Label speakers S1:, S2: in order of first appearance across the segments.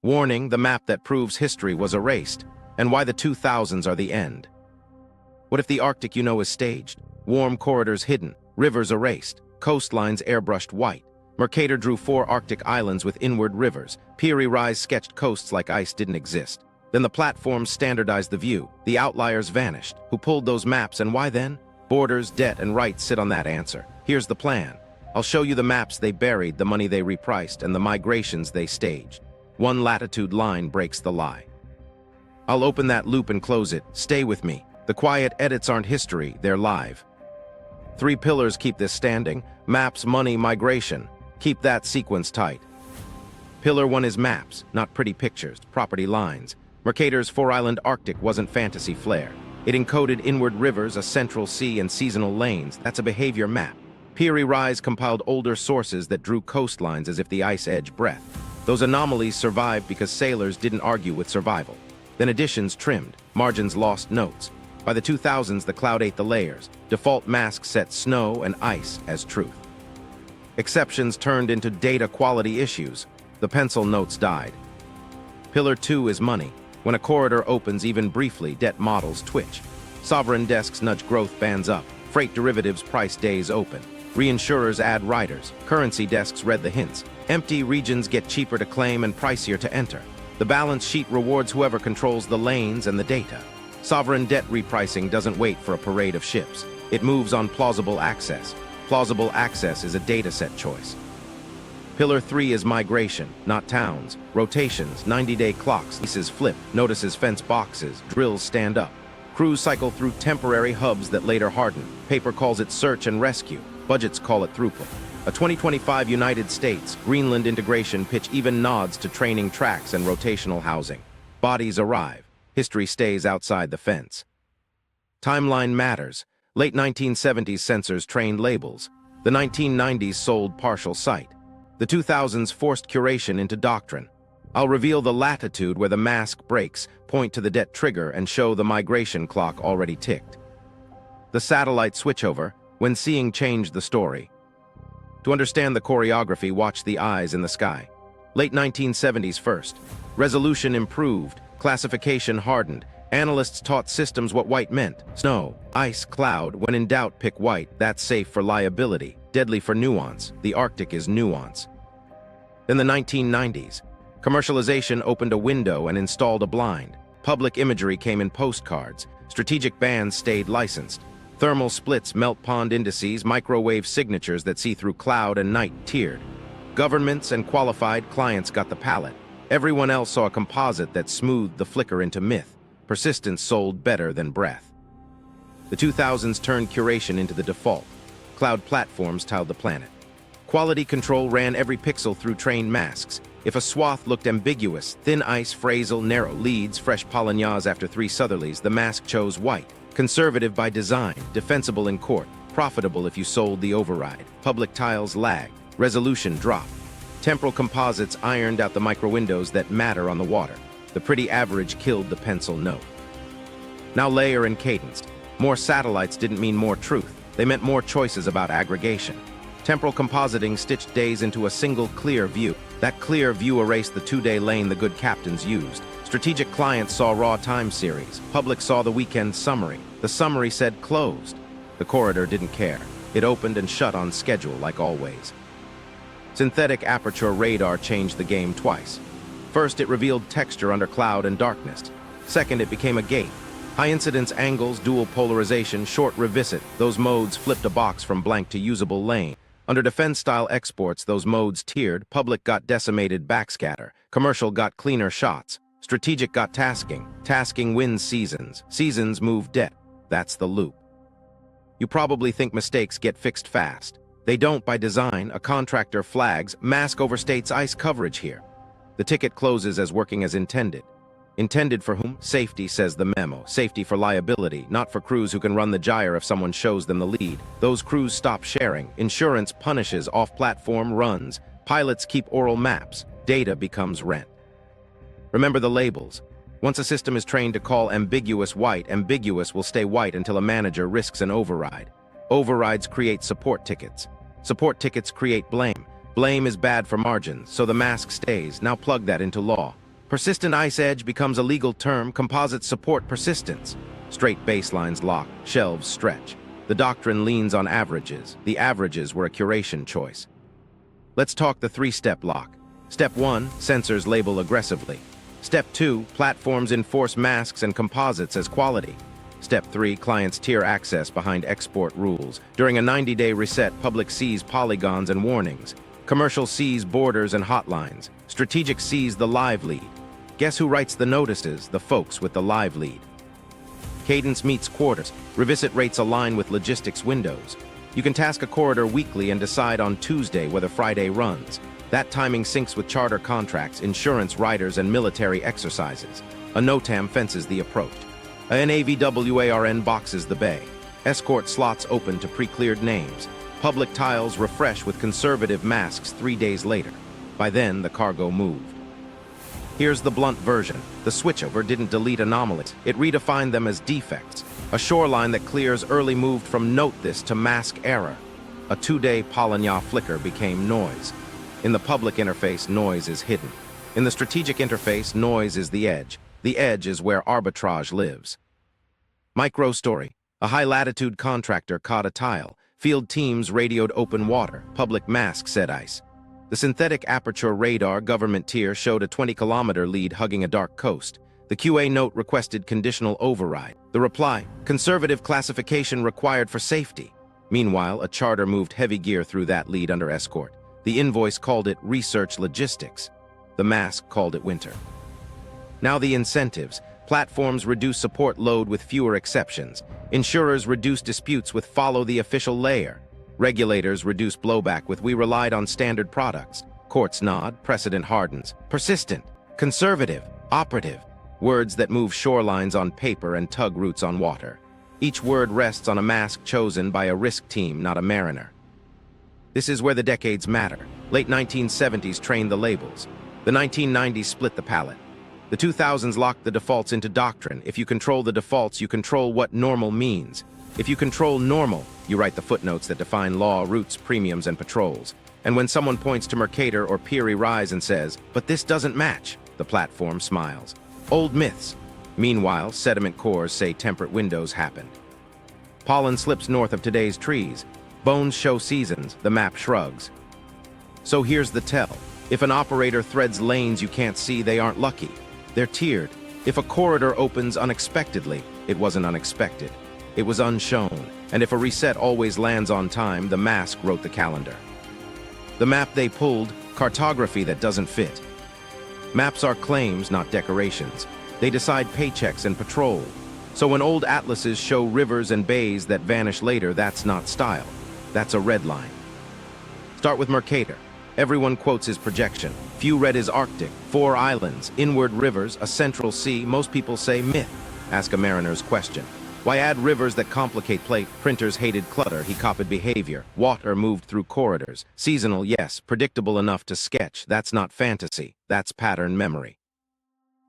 S1: Warning, the map that proves history was erased, and why the 2000s are the end. What if the Arctic you know is staged? Warm corridors hidden, rivers erased, coastlines airbrushed white. Mercator drew 4 Arctic islands with inward rivers. Piri Reis sketched coasts like ice didn't exist. Then the platforms standardized the view. The outliers vanished. Who pulled those maps and why then? Borders, debt, and rights sit on that answer. Here's the plan. I'll show you the maps they buried, the money they repriced, and the migrations they staged. One latitude line breaks the lie. I'll open that loop and close it. Stay with me. The quiet edits aren't history, they're live. 3 pillars keep this standing. Maps, money, migration. Keep that sequence tight. Pillar 1 is maps, not pretty pictures, property lines. Mercator's 4-island Arctic wasn't fantasy flair. It encoded inward rivers, a central sea, and seasonal lanes. That's a behavior map. Piri Reis compiled older sources that drew coastlines as if the ice edge breath. Those anomalies survived because sailors didn't argue with survival. Then additions trimmed, margins lost notes. By the 2000s, the cloud ate the layers. Default masks set snow and ice as truth. Exceptions turned into data quality issues. The pencil notes died. Pillar 2 is money. When a corridor opens even briefly, debt models twitch. Sovereign desks nudge growth bands up. Freight derivatives price days open. Reinsurers add riders. Currency desks read the hints. Empty regions get cheaper to claim and pricier to enter. The balance sheet rewards whoever controls the lanes and the data. Sovereign debt repricing doesn't wait for a parade of ships. It moves on plausible access. Plausible access is a dataset choice. Pillar 3 is migration, not towns. Rotations, 90-day clocks, leases flip, notices fence boxes, drills stand up. Crews cycle through temporary hubs that later harden. Paper calls it search and rescue. Budgets call it throughput. A 2025 United States, Greenland integration pitch even nods to training tracks and rotational housing. Bodies arrive. History stays outside the fence. Timeline matters. Late 1970s censors trained labels. The 1990s sold partial sight. The 2000s forced curation into doctrine. I'll reveal the latitude where the mask breaks, point to the debt trigger, and show the migration clock already ticked. The satellite switchover, when seeing changed the story. To understand the choreography, watch the eyes in the sky. Late 1970s first. Resolution improved, classification hardened. Analysts taught systems what white meant. Snow, ice, cloud. When in doubt, pick white. That's safe for liability, deadly for nuance. The Arctic is nuance. Then the 1990s. Commercialization opened a window and installed a blind. Public imagery came in postcards. Strategic bands stayed licensed. Thermal splits, melt pond indices, microwave signatures that see through cloud and night tiered. Governments and qualified clients got the palette. Everyone else saw a composite that smoothed the flicker into myth. Persistence sold better than breath. The 2000s turned curation into the default. Cloud platforms tiled the planet. Quality control ran every pixel through trained masks. If a swath looked ambiguous, thin ice, phrasal, narrow leads, fresh polygons after 3 southerlies, the mask chose white. Conservative by design, defensible in court, profitable if you sold the override. Public tiles lagged, resolution dropped. Temporal composites ironed out the micro windows that matter on the water. The pretty average killed the pencil note. Now layer and cadenced. More satellites didn't mean more truth. They meant more choices about aggregation. Temporal compositing stitched days into a single clear view. That clear view erased the 2-day lane the good captains used. Strategic clients saw raw time series. Public saw the weekend summary. The summary said closed. The corridor didn't care. It opened and shut on schedule like always. Synthetic aperture radar changed the game twice. First, it revealed texture under cloud and darkness. Second, it became a gate. High incidence angles, dual polarization, short revisit. Those modes flipped a box from blank to usable lane. Under defense-style exports, those modes tiered. Public got decimated backscatter. Commercial got cleaner shots. Strategic got tasking. Tasking wins seasons. Seasons move debt. That's the loop. You probably think mistakes get fixed fast. They don't by design. A contractor flags, mask overstates ice coverage here. The ticket closes as working as intended. Intended for whom? Safety, says the memo. Safety for liability, not for crews who can run the gyre if someone shows them the lead. Those crews stop sharing. Insurance punishes off-platform runs. Pilots keep oral maps. Data becomes rent. Remember the labels. Once a system is trained to call ambiguous white, ambiguous will stay white until a manager risks an override. Overrides create support tickets. Support tickets create blame. Blame is bad for margins, so the mask stays. Now plug that into law. Persistent ice edge becomes a legal term. Composites support persistence. Straight baselines lock, shelves stretch. The doctrine leans on averages. The averages were a curation choice. Let's talk the three-step lock. Step 1, sensors label aggressively. Step 2, platforms enforce masks and composites as quality. Step 3, clients tier access behind export rules. During a 90-day reset, public sees polygons and warnings. Commercial sees borders and hotlines. Strategic sees the live lead. Guess who writes the notices? The folks with the live lead. Cadence meets quarters. Revisit rates align with logistics windows. You can task a corridor weekly and decide on Tuesday whether Friday runs. That timing syncs with charter contracts, insurance riders, and military exercises. A NOTAM fences the approach. An AVWARN boxes the bay. Escort slots open to pre-cleared names. Public tiles refresh with conservative masks 3 days later. By then, the cargo moved. Here's the blunt version. The switchover didn't delete anomalies. It redefined them as defects. A shoreline that clears early moved from note this to mask error. A 2-day Pollen flicker became noise. In the public interface, noise is hidden. In the strategic interface, noise is the edge. The edge is where arbitrage lives. Micro story. A high-latitude contractor caught a tile. Field teams radioed open water. Public mask said ice. The synthetic aperture radar government tier showed a 20-kilometer lead hugging a dark coast. The QA note requested conditional override. The reply, conservative classification required for safety. Meanwhile, a charter moved heavy gear through that lead under escort. The invoice called it research logistics. The mask called it winter. Now the incentives. Platforms reduce support load with fewer exceptions. Insurers reduce disputes with follow the official layer. Regulators reduce blowback with we relied on standard products. Courts nod, precedent hardens. Persistent, conservative, operative. Words that move shorelines on paper and tug routes on water. Each word rests on a mask chosen by a risk team, not a mariner. This is where the decades matter. Late 1970s trained the labels. The 1990s split the palette. The 2000s locked the defaults into doctrine. If you control the defaults, you control what normal means. If you control normal, you write the footnotes that define law, routes, premiums, and patrols. And when someone points to Mercator or Piri Reis and says, "But this doesn't match," the platform smiles. Old myths. Meanwhile, sediment cores say temperate windows happened. Pollen slips north of today's trees. Bones show seasons. The map shrugs. So here's the tell. If an operator threads lanes you can't see, they aren't lucky. They're tiered. If a corridor opens unexpectedly, it wasn't unexpected. It was unshown. And if a reset always lands on time, the mask wrote the calendar. The map they pulled, cartography that doesn't fit. Maps are claims, not decorations. They decide paychecks and patrol. So when old atlases show rivers and bays that vanish later, that's not style. That's a red line. Start with Mercator. Everyone quotes his projection. Few read his Arctic, 4 islands, inward rivers, a central sea. Most people say myth. Ask a mariner's question. Why add rivers that complicate plate? Printers hated clutter, he copied behavior. Water moved through corridors. Seasonal, yes, predictable enough to sketch. That's not fantasy, that's pattern memory.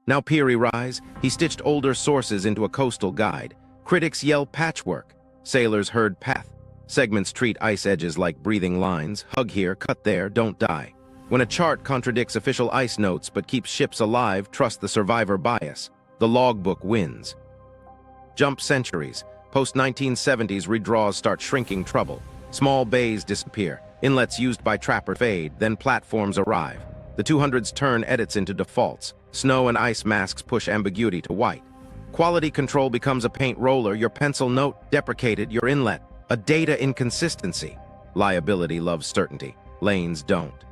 S1: Now Piri Reis, he stitched older sources into a coastal guide. Critics yell patchwork. Sailors heard path. Segments treat ice edges like breathing lines. Hug here, cut there, don't die. When a chart contradicts official ice notes but keeps ships alive, trust the survivor bias. The logbook wins. Jump centuries. Post-1970s redraws start shrinking trouble. Small bays disappear. Inlets used by trapper fade, then platforms arrive. The 200s turn edits into defaults. Snow and ice masks push ambiguity to white. Quality control becomes a paint roller. Your pencil note deprecated, your inlet. A data inconsistency. Liability loves certainty. Lanes don't.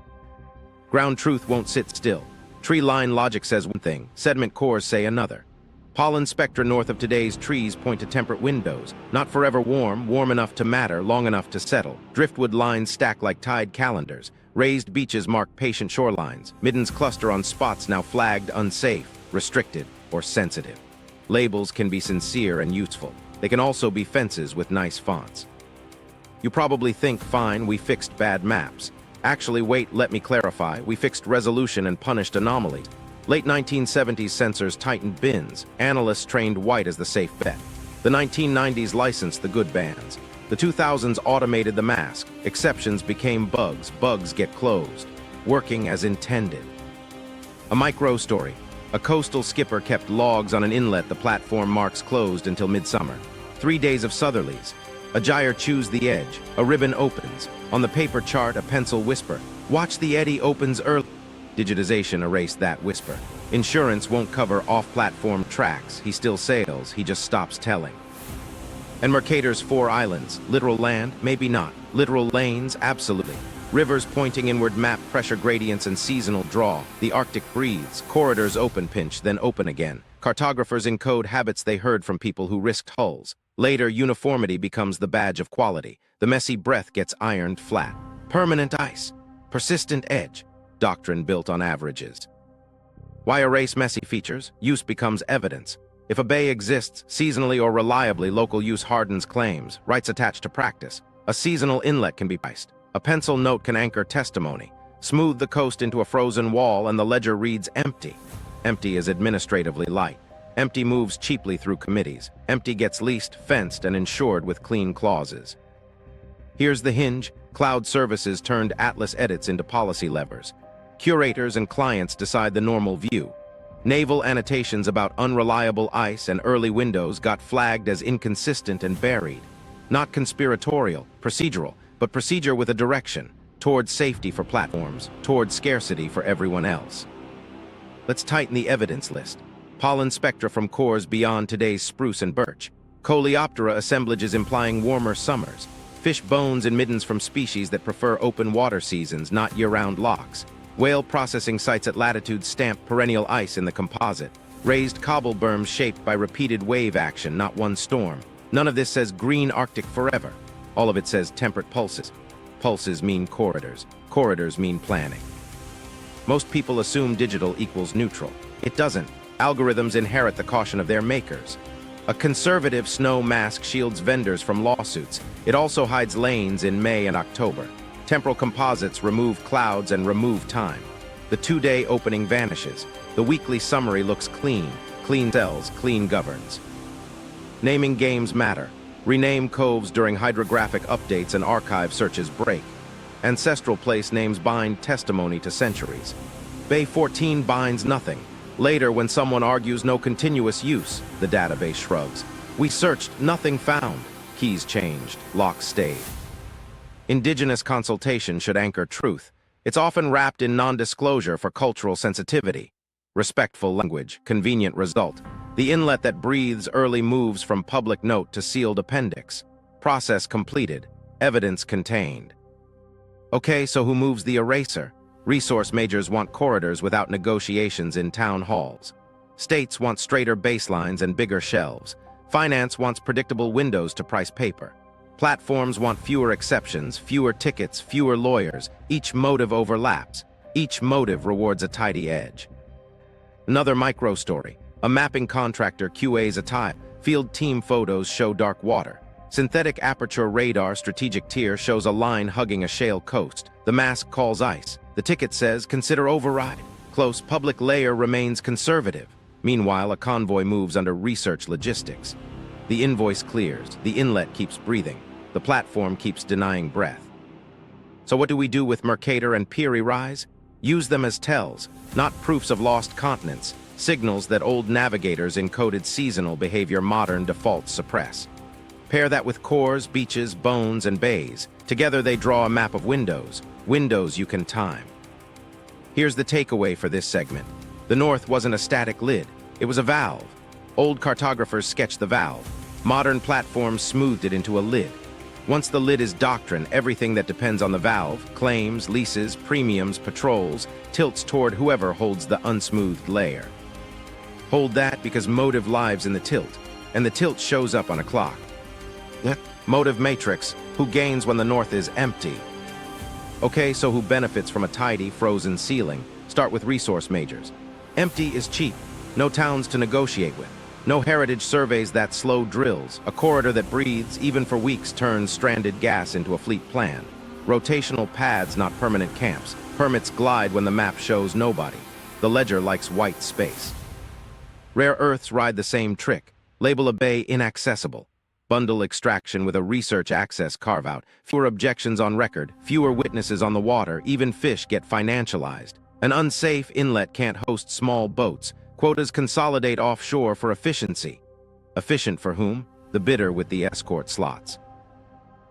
S1: Ground truth won't sit still. Tree line logic says one thing. Sediment cores say another. Pollen spectra north of today's trees point to temperate windows. Not forever warm, warm enough to matter, long enough to settle. Driftwood lines stack like tide calendars. Raised beaches mark patient shorelines. Middens cluster on spots now flagged unsafe, restricted, or sensitive. Labels can be sincere and useful. They can also be fences with nice fonts. You probably think, fine, we fixed bad maps. Actually, wait, let me clarify. We fixed resolution and punished anomalies. Late 1970s sensors tightened bins. Analysts trained white as the safe bet. The 1990s licensed the good bands. The 2000s automated the mask. Exceptions became bugs. Bugs get closed. Working as intended. A micro story. A coastal skipper kept logs on an inlet the platform marks closed until midsummer. 3 days of southerlies. A gyre chews the edge. A ribbon opens. On the paper chart, a pencil whisper. Watch the eddy opens early. Digitization erased that whisper. Insurance won't cover off-platform tracks. He still sails, he just stops telling. And Mercator's 4 islands. Literal land? Maybe not. Literal lanes? Absolutely. Rivers pointing inward map pressure gradients and seasonal draw. The Arctic breathes. Corridors open pinch, then open again. Cartographers encode habits they heard from people who risked hulls. Later, uniformity becomes the badge of quality. The messy breath gets ironed flat. Permanent ice. Persistent edge. Doctrine built on averages. Why erase messy features? Use becomes evidence. If a bay exists, seasonally or reliably, local use hardens claims, rights attached to practice. A seasonal inlet can be priced. A pencil note can anchor testimony. Smooth the coast into a frozen wall and the ledger reads empty. Empty is administratively light. Empty moves cheaply through committees. Empty gets leased, fenced, and insured with clean clauses. Here's the hinge. Cloud services turned Atlas edits into policy levers. Curators and clients decide the normal view. Naval annotations about unreliable ice and early windows got flagged as inconsistent and buried. Not conspiratorial, procedural, but procedure with a direction, towards safety for platforms, towards scarcity for everyone else. Let's tighten the evidence list. Pollen spectra from cores beyond today's spruce and birch. Coleoptera assemblages implying warmer summers. Fish bones and middens from species that prefer open water seasons, not year-round locks. Whale processing sites at Latitude stamp perennial ice in the composite. Raised cobble berms shaped by repeated wave action, not one storm. None of this says green Arctic forever. All of it says temperate pulses. Pulses mean corridors. Corridors mean planning. Most people assume digital equals neutral. It doesn't. Algorithms inherit the caution of their makers. A conservative snow mask shields vendors from lawsuits. It also hides lanes in May and October. Temporal composites remove clouds and remove time. The 2-day opening vanishes. The weekly summary looks clean. Clean sells, clean governs. Naming games matter. Rename coves during hydrographic updates and archive searches break. Ancestral place names bind testimony to centuries. Bay 14 binds nothing. Later, when someone argues no continuous use, the database shrugs. We searched, nothing found. Keys changed, locks stayed. Indigenous consultation should anchor truth. It's often wrapped in non-disclosure for cultural sensitivity. Respectful language, convenient result. The inlet that breathes early moves from public note to sealed appendix. Process completed. Evidence contained. Okay, so who moves the eraser? Resource majors want corridors without negotiations in town halls. States want straighter baselines and bigger shelves. Finance wants predictable windows to price paper. Platforms want fewer exceptions, fewer tickets, fewer lawyers. Each motive overlaps. Each motive rewards a tidy edge. Another micro story. A mapping contractor QAs a tile. Field team photos show dark water. Synthetic aperture radar strategic tier shows a line hugging a shale coast. The mask calls ice. The ticket says, consider override. Close public layer remains conservative. Meanwhile, a convoy moves under research logistics. The invoice clears. The inlet keeps breathing. The platform keeps denying breath. So what do we do with Mercator and Piri Reis? Use them as tells, not proofs of lost continents, signals that old navigators encoded seasonal behavior modern defaults suppress. Pair that with cores, beaches, bones, and bays. Together they draw a map of windows. Windows you can time. Here's the takeaway for this segment. The North wasn't a static lid. It was a valve. Old cartographers sketched the valve. Modern platforms smoothed it into a lid. Once the lid is doctrine, everything that depends on the valve, claims, leases, premiums, patrols, tilts toward whoever holds the unsmoothed layer. Hold that because motive lives in the tilt, and the tilt shows up on a clock. Motive matrix, who gains when the North is empty? Okay, so who benefits from a tidy, frozen ceiling? Start with resource majors. Empty is cheap. No towns to negotiate with. No heritage surveys that slow drills. A corridor that breathes, even for weeks, turns stranded gas into a fleet plan. Rotational pads, not permanent camps. Permits glide when the map shows nobody. The ledger likes white space. Rare earths ride the same trick. Label a bay inaccessible. Bundle extraction with a research access carve-out. Fewer objections on record, fewer witnesses on the water, even fish get financialized. An unsafe inlet can't host small boats. Quotas consolidate offshore for efficiency. Efficient for whom? The bidder with the escort slots.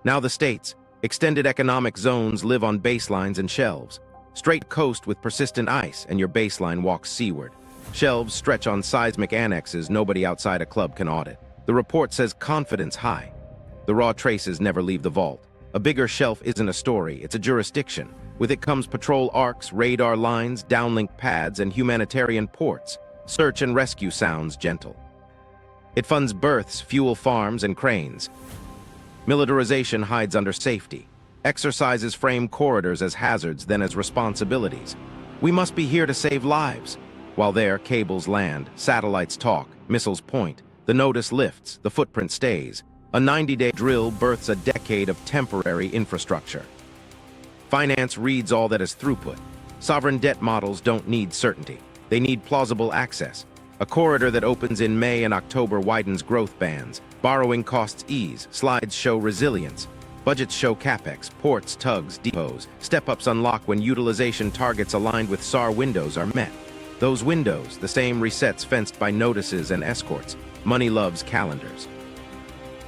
S1: Now the states. Extended economic zones live on baselines and shelves. Straight coast with persistent ice, and your baseline walks seaward. Shelves stretch on seismic annexes nobody outside a club can audit. The report says confidence high. The raw traces never leave the vault. A bigger shelf isn't a story, it's a jurisdiction. With it comes patrol arcs, radar lines, downlink pads, and humanitarian ports. Search and rescue sounds gentle. It funds berths, fuel farms, and cranes. Militarization hides under safety. Exercises frame corridors as hazards, then as responsibilities. We must be here to save lives. While there, cables land, satellites talk, missiles point. The notice lifts, the footprint stays. A 90-day drill births a decade of temporary infrastructure. Finance reads all that is throughput. Sovereign debt models don't need certainty. They need plausible access. A corridor that opens in May and October widens growth bands. Borrowing costs ease, slides show resilience. Budgets show capex, ports, tugs, depots. Step-ups unlock when utilization targets aligned with SAR windows are met. Those windows, the same resets fenced by notices and escorts. Money loves calendars.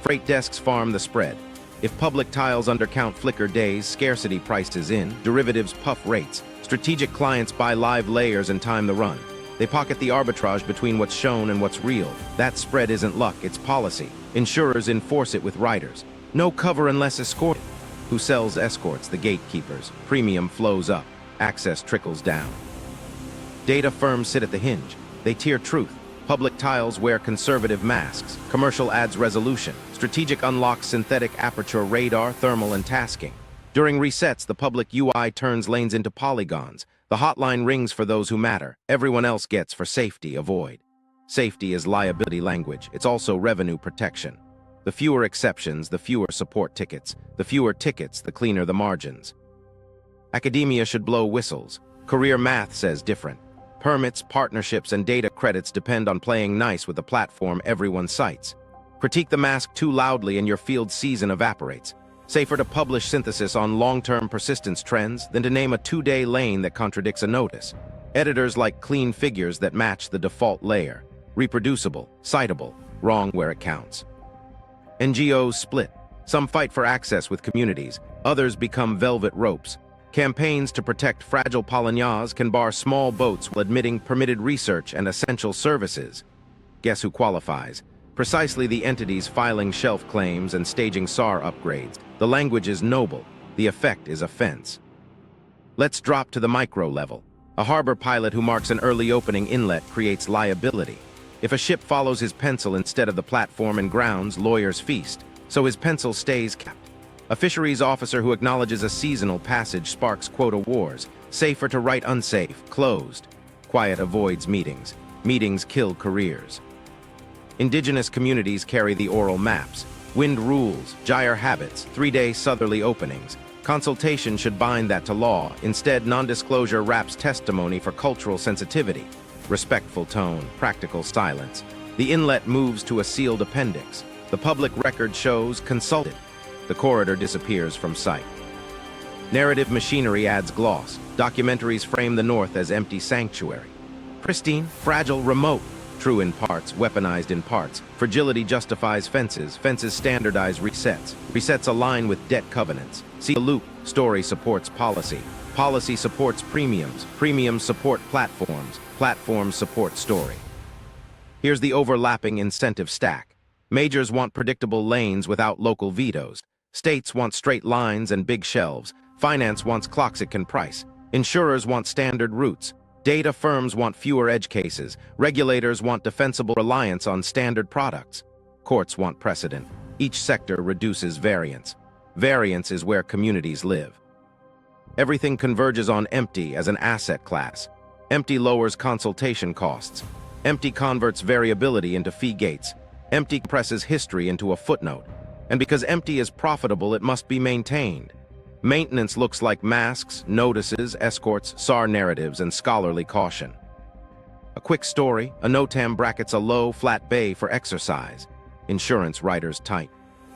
S1: Freight desks farm the spread. If public tiles undercount flicker days, scarcity prices in, derivatives puff rates. Strategic clients buy live layers and time the run. They pocket the arbitrage between what's shown and what's real. That spread isn't luck, it's policy. Insurers enforce it with riders. No cover unless escorted. Who sells escorts? The gatekeepers. Premium flows up. Access trickles down. Data firms sit at the hinge. They tier truth. Public tiles wear conservative masks. Commercial adds resolution. Strategic unlocks synthetic aperture radar, thermal, and tasking. During resets, the public UI turns lanes into polygons. The hotline rings for those who matter. Everyone else gets for safety, avoid. Safety is liability language. It's also revenue protection. The fewer exceptions, the fewer support tickets. The fewer tickets, the cleaner the margins. Academia should blow whistles. Career math says different. Permits, partnerships, and data credits depend on playing nice with the platform everyone cites. Critique the mask too loudly and your field season evaporates. Safer to publish synthesis on long-term persistence trends than to name a 2-day lane that contradicts a notice. Editors like clean figures that match the default layer. Reproducible, citable, wrong where it counts. NGOs split. Some fight for access with communities. Others become velvet ropes. Campaigns to protect fragile polygons can bar small boats while admitting permitted research and essential services. Guess who qualifies? Precisely the entities filing shelf claims and staging SAR upgrades. The language is noble. The effect is offense. Let's drop to the micro level. A harbor pilot who marks an early opening inlet creates liability. If a ship follows his pencil instead of the platform and grounds, lawyers feast, so his pencil stays capped. A fisheries officer who acknowledges a seasonal passage sparks quota wars. Safer to write unsafe, closed. Quiet avoids meetings. Meetings kill careers. Indigenous communities carry the oral maps. Wind rules, gyre habits, 3-day southerly openings. Consultation should bind that to law. Instead, non-disclosure wraps testimony for cultural sensitivity. Respectful tone, practical silence. The inlet moves to a sealed appendix. The public record shows consulted. The corridor disappears from sight. Narrative machinery adds gloss. Documentaries frame the North as empty sanctuary. Pristine, fragile, remote. True in parts, weaponized in parts. Fragility justifies fences. Fences standardize resets. Resets align with debt covenants. See the loop. Story supports policy. Policy supports premiums. Premiums support platforms. Platforms support story. Here's the overlapping incentive stack. Majors want predictable lanes without local vetoes. States want straight lines and big shelves. Finance wants clocks it can price. Insurers want standard routes. Data firms want fewer edge cases. Regulators want defensible reliance on standard products. Courts want precedent. Each sector reduces variance. Variance is where communities live. Everything converges on empty as an asset class. Empty lowers consultation costs. Empty converts variability into fee gates. Empty compresses history into a footnote. And because empty is profitable, it must be maintained. Maintenance looks like masks, notices, escorts, SAR narratives, and scholarly caution. A quick story, a NOTAM brackets a low, flat bay for exercise. Insurance riders tight.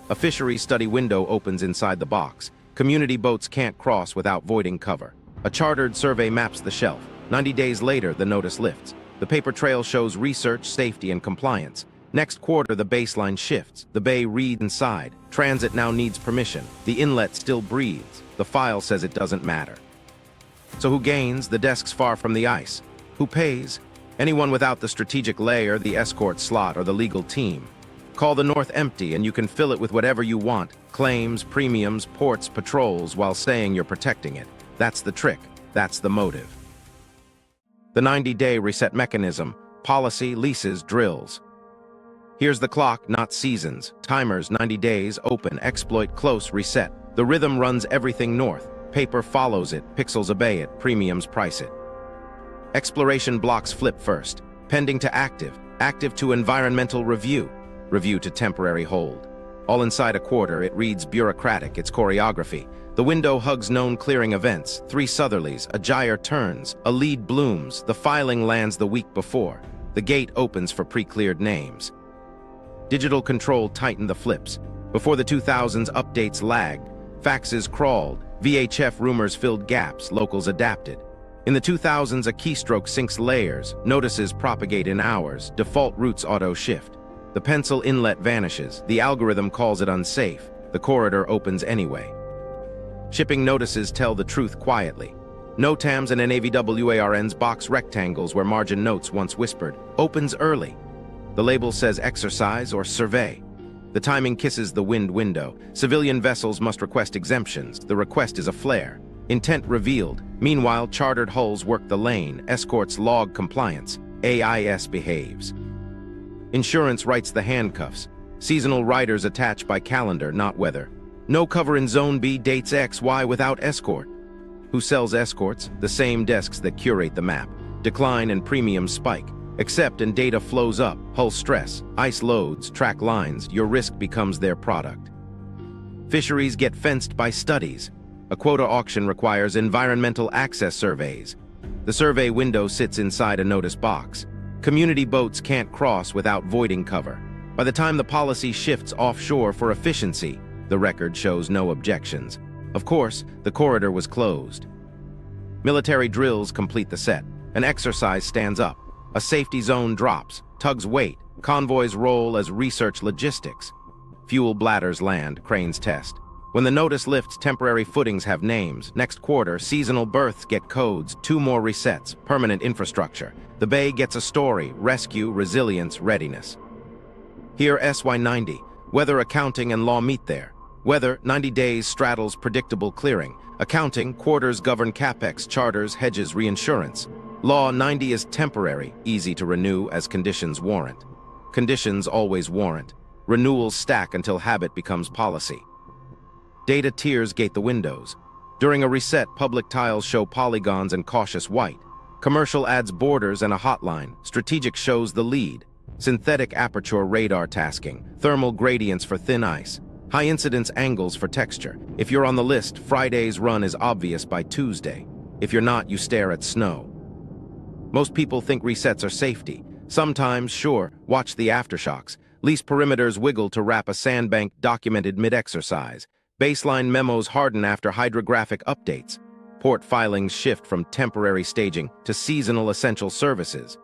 S1: A fisheries study window opens inside the box. Community boats can't cross without voiding cover. A chartered survey maps the shelf. 90 days later, the notice lifts. The paper trail shows research, safety, and compliance. Next quarter, the baseline shifts. The bay reads inside. Transit now needs permission. The inlet still breathes. The file says it doesn't matter. So who gains? The desk's far from the ice. Who pays? Anyone without the strategic layer, the escort slot, or the legal team. Call the North empty and you can fill it with whatever you want. Claims, premiums, ports, patrols, while saying you're protecting it. That's the trick. That's the motive. The 90-day reset mechanism. Policy, leases, drills. Here's the clock, not seasons. Timers, 90 days, open, exploit, close, reset. The rhythm runs everything north. Paper follows it, pixels obey it, premiums price it. Exploration blocks flip first. Pending to active, active to environmental review, review to temporary hold. All inside a quarter, it reads bureaucratic, it's choreography. The window hugs known clearing events, 3 southerlies, a gyre turns, a lead blooms, the filing lands the week before. The gate opens for pre-cleared names. Digital control tightened the flips. Before the 2000s, updates lagged. Faxes crawled. VHF rumors filled gaps. Locals adapted. In the 2000s, a keystroke syncs layers. Notices propagate in hours. Default routes auto-shift. The pencil inlet vanishes. The algorithm calls it unsafe. The corridor opens anyway. Shipping notices tell the truth quietly. NOTAMs and NAVWARNs box rectangles where margin notes once whispered. Opens early. The label says exercise or survey. The timing kisses the wind window. Civilian vessels must request exemptions. The request is a flare. Intent revealed. Meanwhile, chartered hulls work the lane. Escorts log compliance. AIS behaves. Insurance writes the handcuffs. Seasonal riders attach by calendar, not weather. No cover in Zone B, dates X, Y without escort. Who sells escorts? The same desks that curate the map. Decline and premiums spike. Accept and data flows up, hull stress, ice loads, track lines, your risk becomes their product. Fisheries get fenced by studies. A quota auction requires environmental access surveys. The survey window sits inside a notice box. Community boats can't cross without voiding cover. By the time the policy shifts offshore for efficiency, the record shows no objections. Of course, the corridor was closed. Military drills complete the set. An exercise stands up. A safety zone drops, tugs wait, convoys roll as research logistics. Fuel bladders land, cranes test. When the notice lifts, temporary footings have names. Next quarter, seasonal berths get codes, 2 more resets, permanent infrastructure. The bay gets a story, rescue, resilience, readiness. Here SY90, weather, accounting, and law meet there. Weather, 90 days straddles predictable clearing. Accounting, quarters govern capex, charters, hedges, reinsurance. Law, 90 is temporary, easy to renew as conditions warrant. Conditions always warrant. Renewals stack until habit becomes policy. Data tiers gate the windows. During a reset, public tiles show polygons and cautious white. Commercial adds borders and a hotline. Strategic shows the lead. Synthetic aperture radar tasking. Thermal gradients for thin ice. High incidence angles for texture. If you're on the list, Friday's run is obvious by Tuesday. If you're not, you stare at snow. Most people think resets are safety. Sometimes, sure, watch the aftershocks. Lease perimeters wiggle to wrap a sandbank documented mid-exercise. Baseline memos harden after hydrographic updates. Port filings shift from temporary staging to seasonal essential services.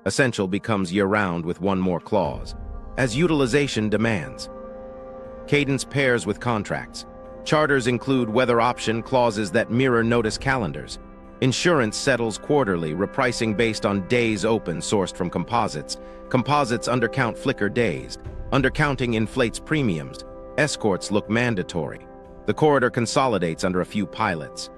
S1: Essential becomes year-round with 1 more clause, as utilization demands. Cadence pairs with contracts. Charters include weather option clauses that mirror notice calendars. Insurance settles quarterly, repricing based on days open sourced from composites. Composites undercount flicker days. Undercounting inflates premiums. Escorts look mandatory. The corridor consolidates under a few pilots.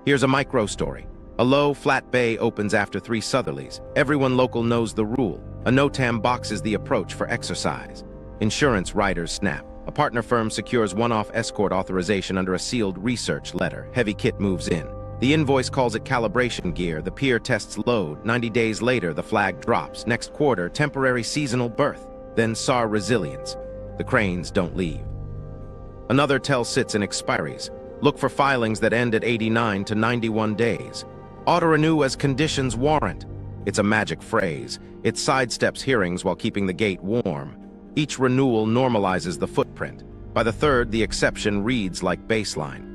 S1: Here's a micro story. A low, flat bay opens after 3 southerlies. Everyone local knows the rule. A NOTAM boxes the approach for exercise. Insurance riders snap. A partner firm secures one-off escort authorization under a sealed research letter. Heavy kit moves in. The invoice calls it calibration gear. The pier tests load. 90 days later, the flag drops. Next quarter, temporary seasonal berth. Then SAR resilience. The cranes don't leave. Another tell sits in expiries. Look for filings that end at 89 to 91 days. Auto-renew as conditions warrant. It's a magic phrase. It sidesteps hearings while keeping the gate warm. Each renewal normalizes the footprint. By the third, the exception reads like baseline.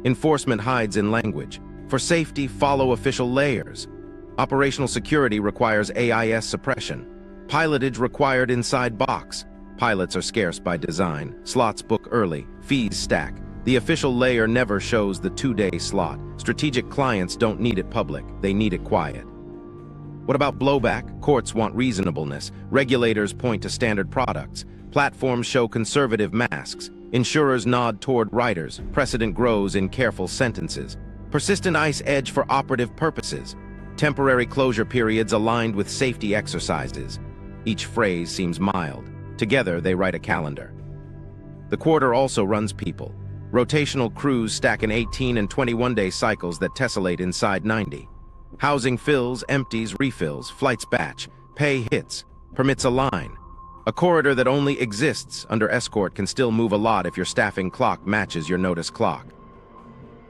S1: Enforcement hides in language. For safety, follow official layers. Operational security requires AIS suppression. Pilotage required inside box. Pilots are scarce by design. Slots book early. Fees stack. The official layer never shows the 2-day slot. Strategic clients don't need it public. They need it quiet. What about blowback? Courts want reasonableness. Regulators point to standard products. Platforms show conservative masks. Insurers nod toward writers. Precedent grows in careful sentences. Persistent ICE edge for operative purposes. Temporary closure periods aligned with safety exercises. Each phrase seems mild. Together, they write a calendar. The quarter also runs people. Rotational crews stack in 18 and 21-day cycles that tessellate inside 90. Housing fills, empties, refills, flights batch, pay hits, permits a line. A corridor that only exists under escort can still move a lot if your staffing clock matches your notice clock.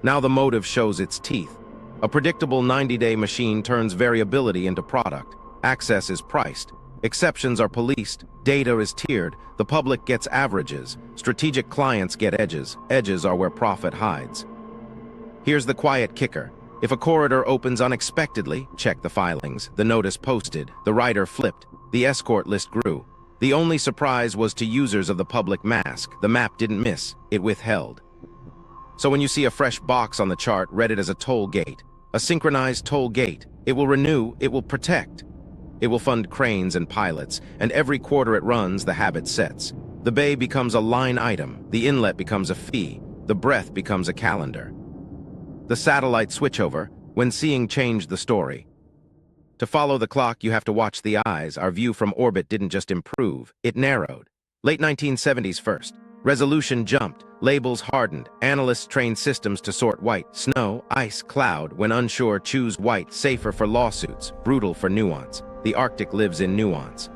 S1: Now the motive shows its teeth. A predictable 90-day machine turns variability into product. Access is priced. Exceptions are policed. Data is tiered. The public gets averages. Strategic clients get edges. Edges are where profit hides. Here's the quiet kicker. If a corridor opens unexpectedly, check the filings. The notice posted. The writer flipped. The escort list grew. The only surprise was to users of the public mask. The map didn't miss. It withheld. So when you see a fresh box on the chart, read it as a toll gate. A synchronized toll gate. It will renew. It will protect. It will fund cranes and pilots, and every quarter it runs, the habit sets. The bay becomes a line item. The inlet becomes a fee. The breath becomes a calendar. The satellite switchover, when seeing changed the story. To follow the clock, you have to watch the eyes. Our view from orbit didn't just improve, it narrowed. Late 1970s first. Resolution jumped, labels hardened, analysts trained systems to sort white, snow, ice, cloud. When unsure, choose white, safer for lawsuits, brutal for nuance. The Arctic lives in nuance.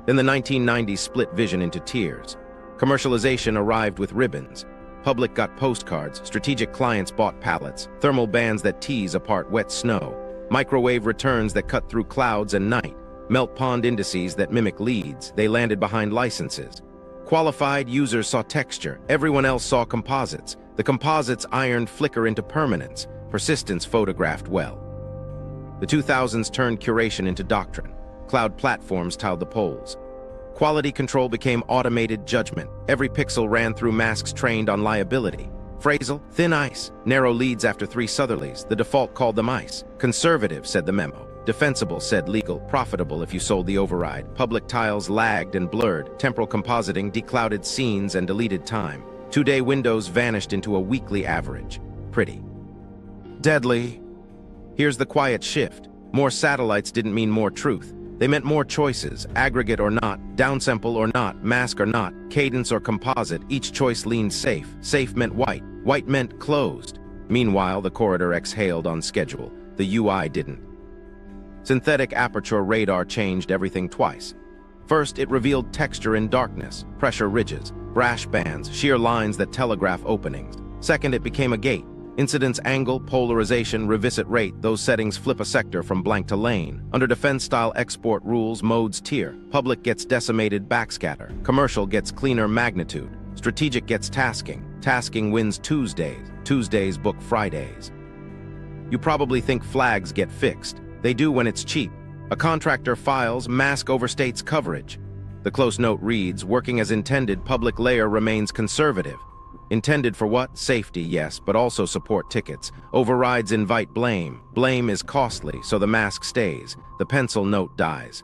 S1: Then the 1990s split vision into tiers. Commercialization arrived with ribbons. Public got postcards, strategic clients bought pallets, thermal bands that tease apart wet snow, microwave returns that cut through clouds and night, melt pond indices that mimic leads. They landed behind licenses. Qualified users saw texture, everyone else saw composites. The composites ironed flicker into permanence, persistence photographed well. The 2000s turned curation into doctrine. Cloud platforms tiled the poles. Quality control became automated judgment. Every pixel ran through masks trained on liability. Phrasal, thin ice, narrow leads after 3 southerlies. The default called them ice. Conservative, said the memo. Defensible, said legal. Profitable if you sold the override. Public tiles lagged and blurred. Temporal compositing declouded scenes and deleted time. 2-day windows vanished into a weekly average. Pretty. Deadly. Here's the quiet shift. More satellites didn't mean more truth. They meant more choices, aggregate or not, downsample or not, mask or not, cadence or composite. Each choice leaned safe. Safe meant white. White meant closed. Meanwhile, the corridor exhaled on schedule. The UI didn't. Synthetic aperture radar changed everything twice. First, it revealed texture in darkness, pressure ridges, brash bands, sheer lines that telegraph openings. Second, it became a gate. Incidence angle, polarization, revisit rate, those settings flip a sector from blank to lane. Under defense-style export rules, modes tier. Public gets decimated backscatter. Commercial gets cleaner magnitude. Strategic gets tasking. Tasking wins Tuesdays. Tuesdays book Fridays. You probably think flags get fixed. They do when it's cheap. A contractor files, mask overstates coverage. The close note reads, working as intended, public layer remains conservative. Intended for what? Safety, yes, but also support tickets. Overrides invite blame. Blame is costly, so the mask stays. The pencil note dies.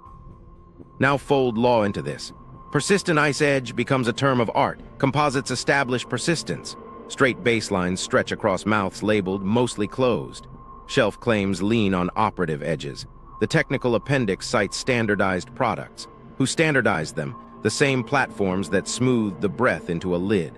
S1: Now fold law into this. Persistent ice edge becomes a term of art. Composites establish persistence. Straight baselines stretch across mouths labeled mostly closed. Shelf claims lean on operative edges. The technical appendix cites standardized products. Who standardized them? The same platforms that smoothed the breath into a lid.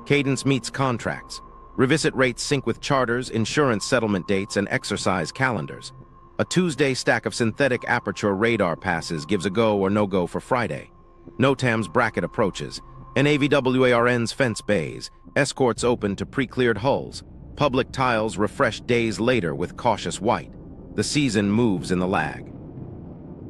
S1: Cadence meets contracts. Revisit rates sync with charters, insurance settlement dates, and exercise calendars. A Tuesday stack of synthetic aperture radar passes gives a go or no-go for Friday. NOTAM's bracket approaches. NAVWARN's fence bays. Escorts open to pre-cleared hulls. Public tiles refresh days later with cautious white. The season moves in the lag.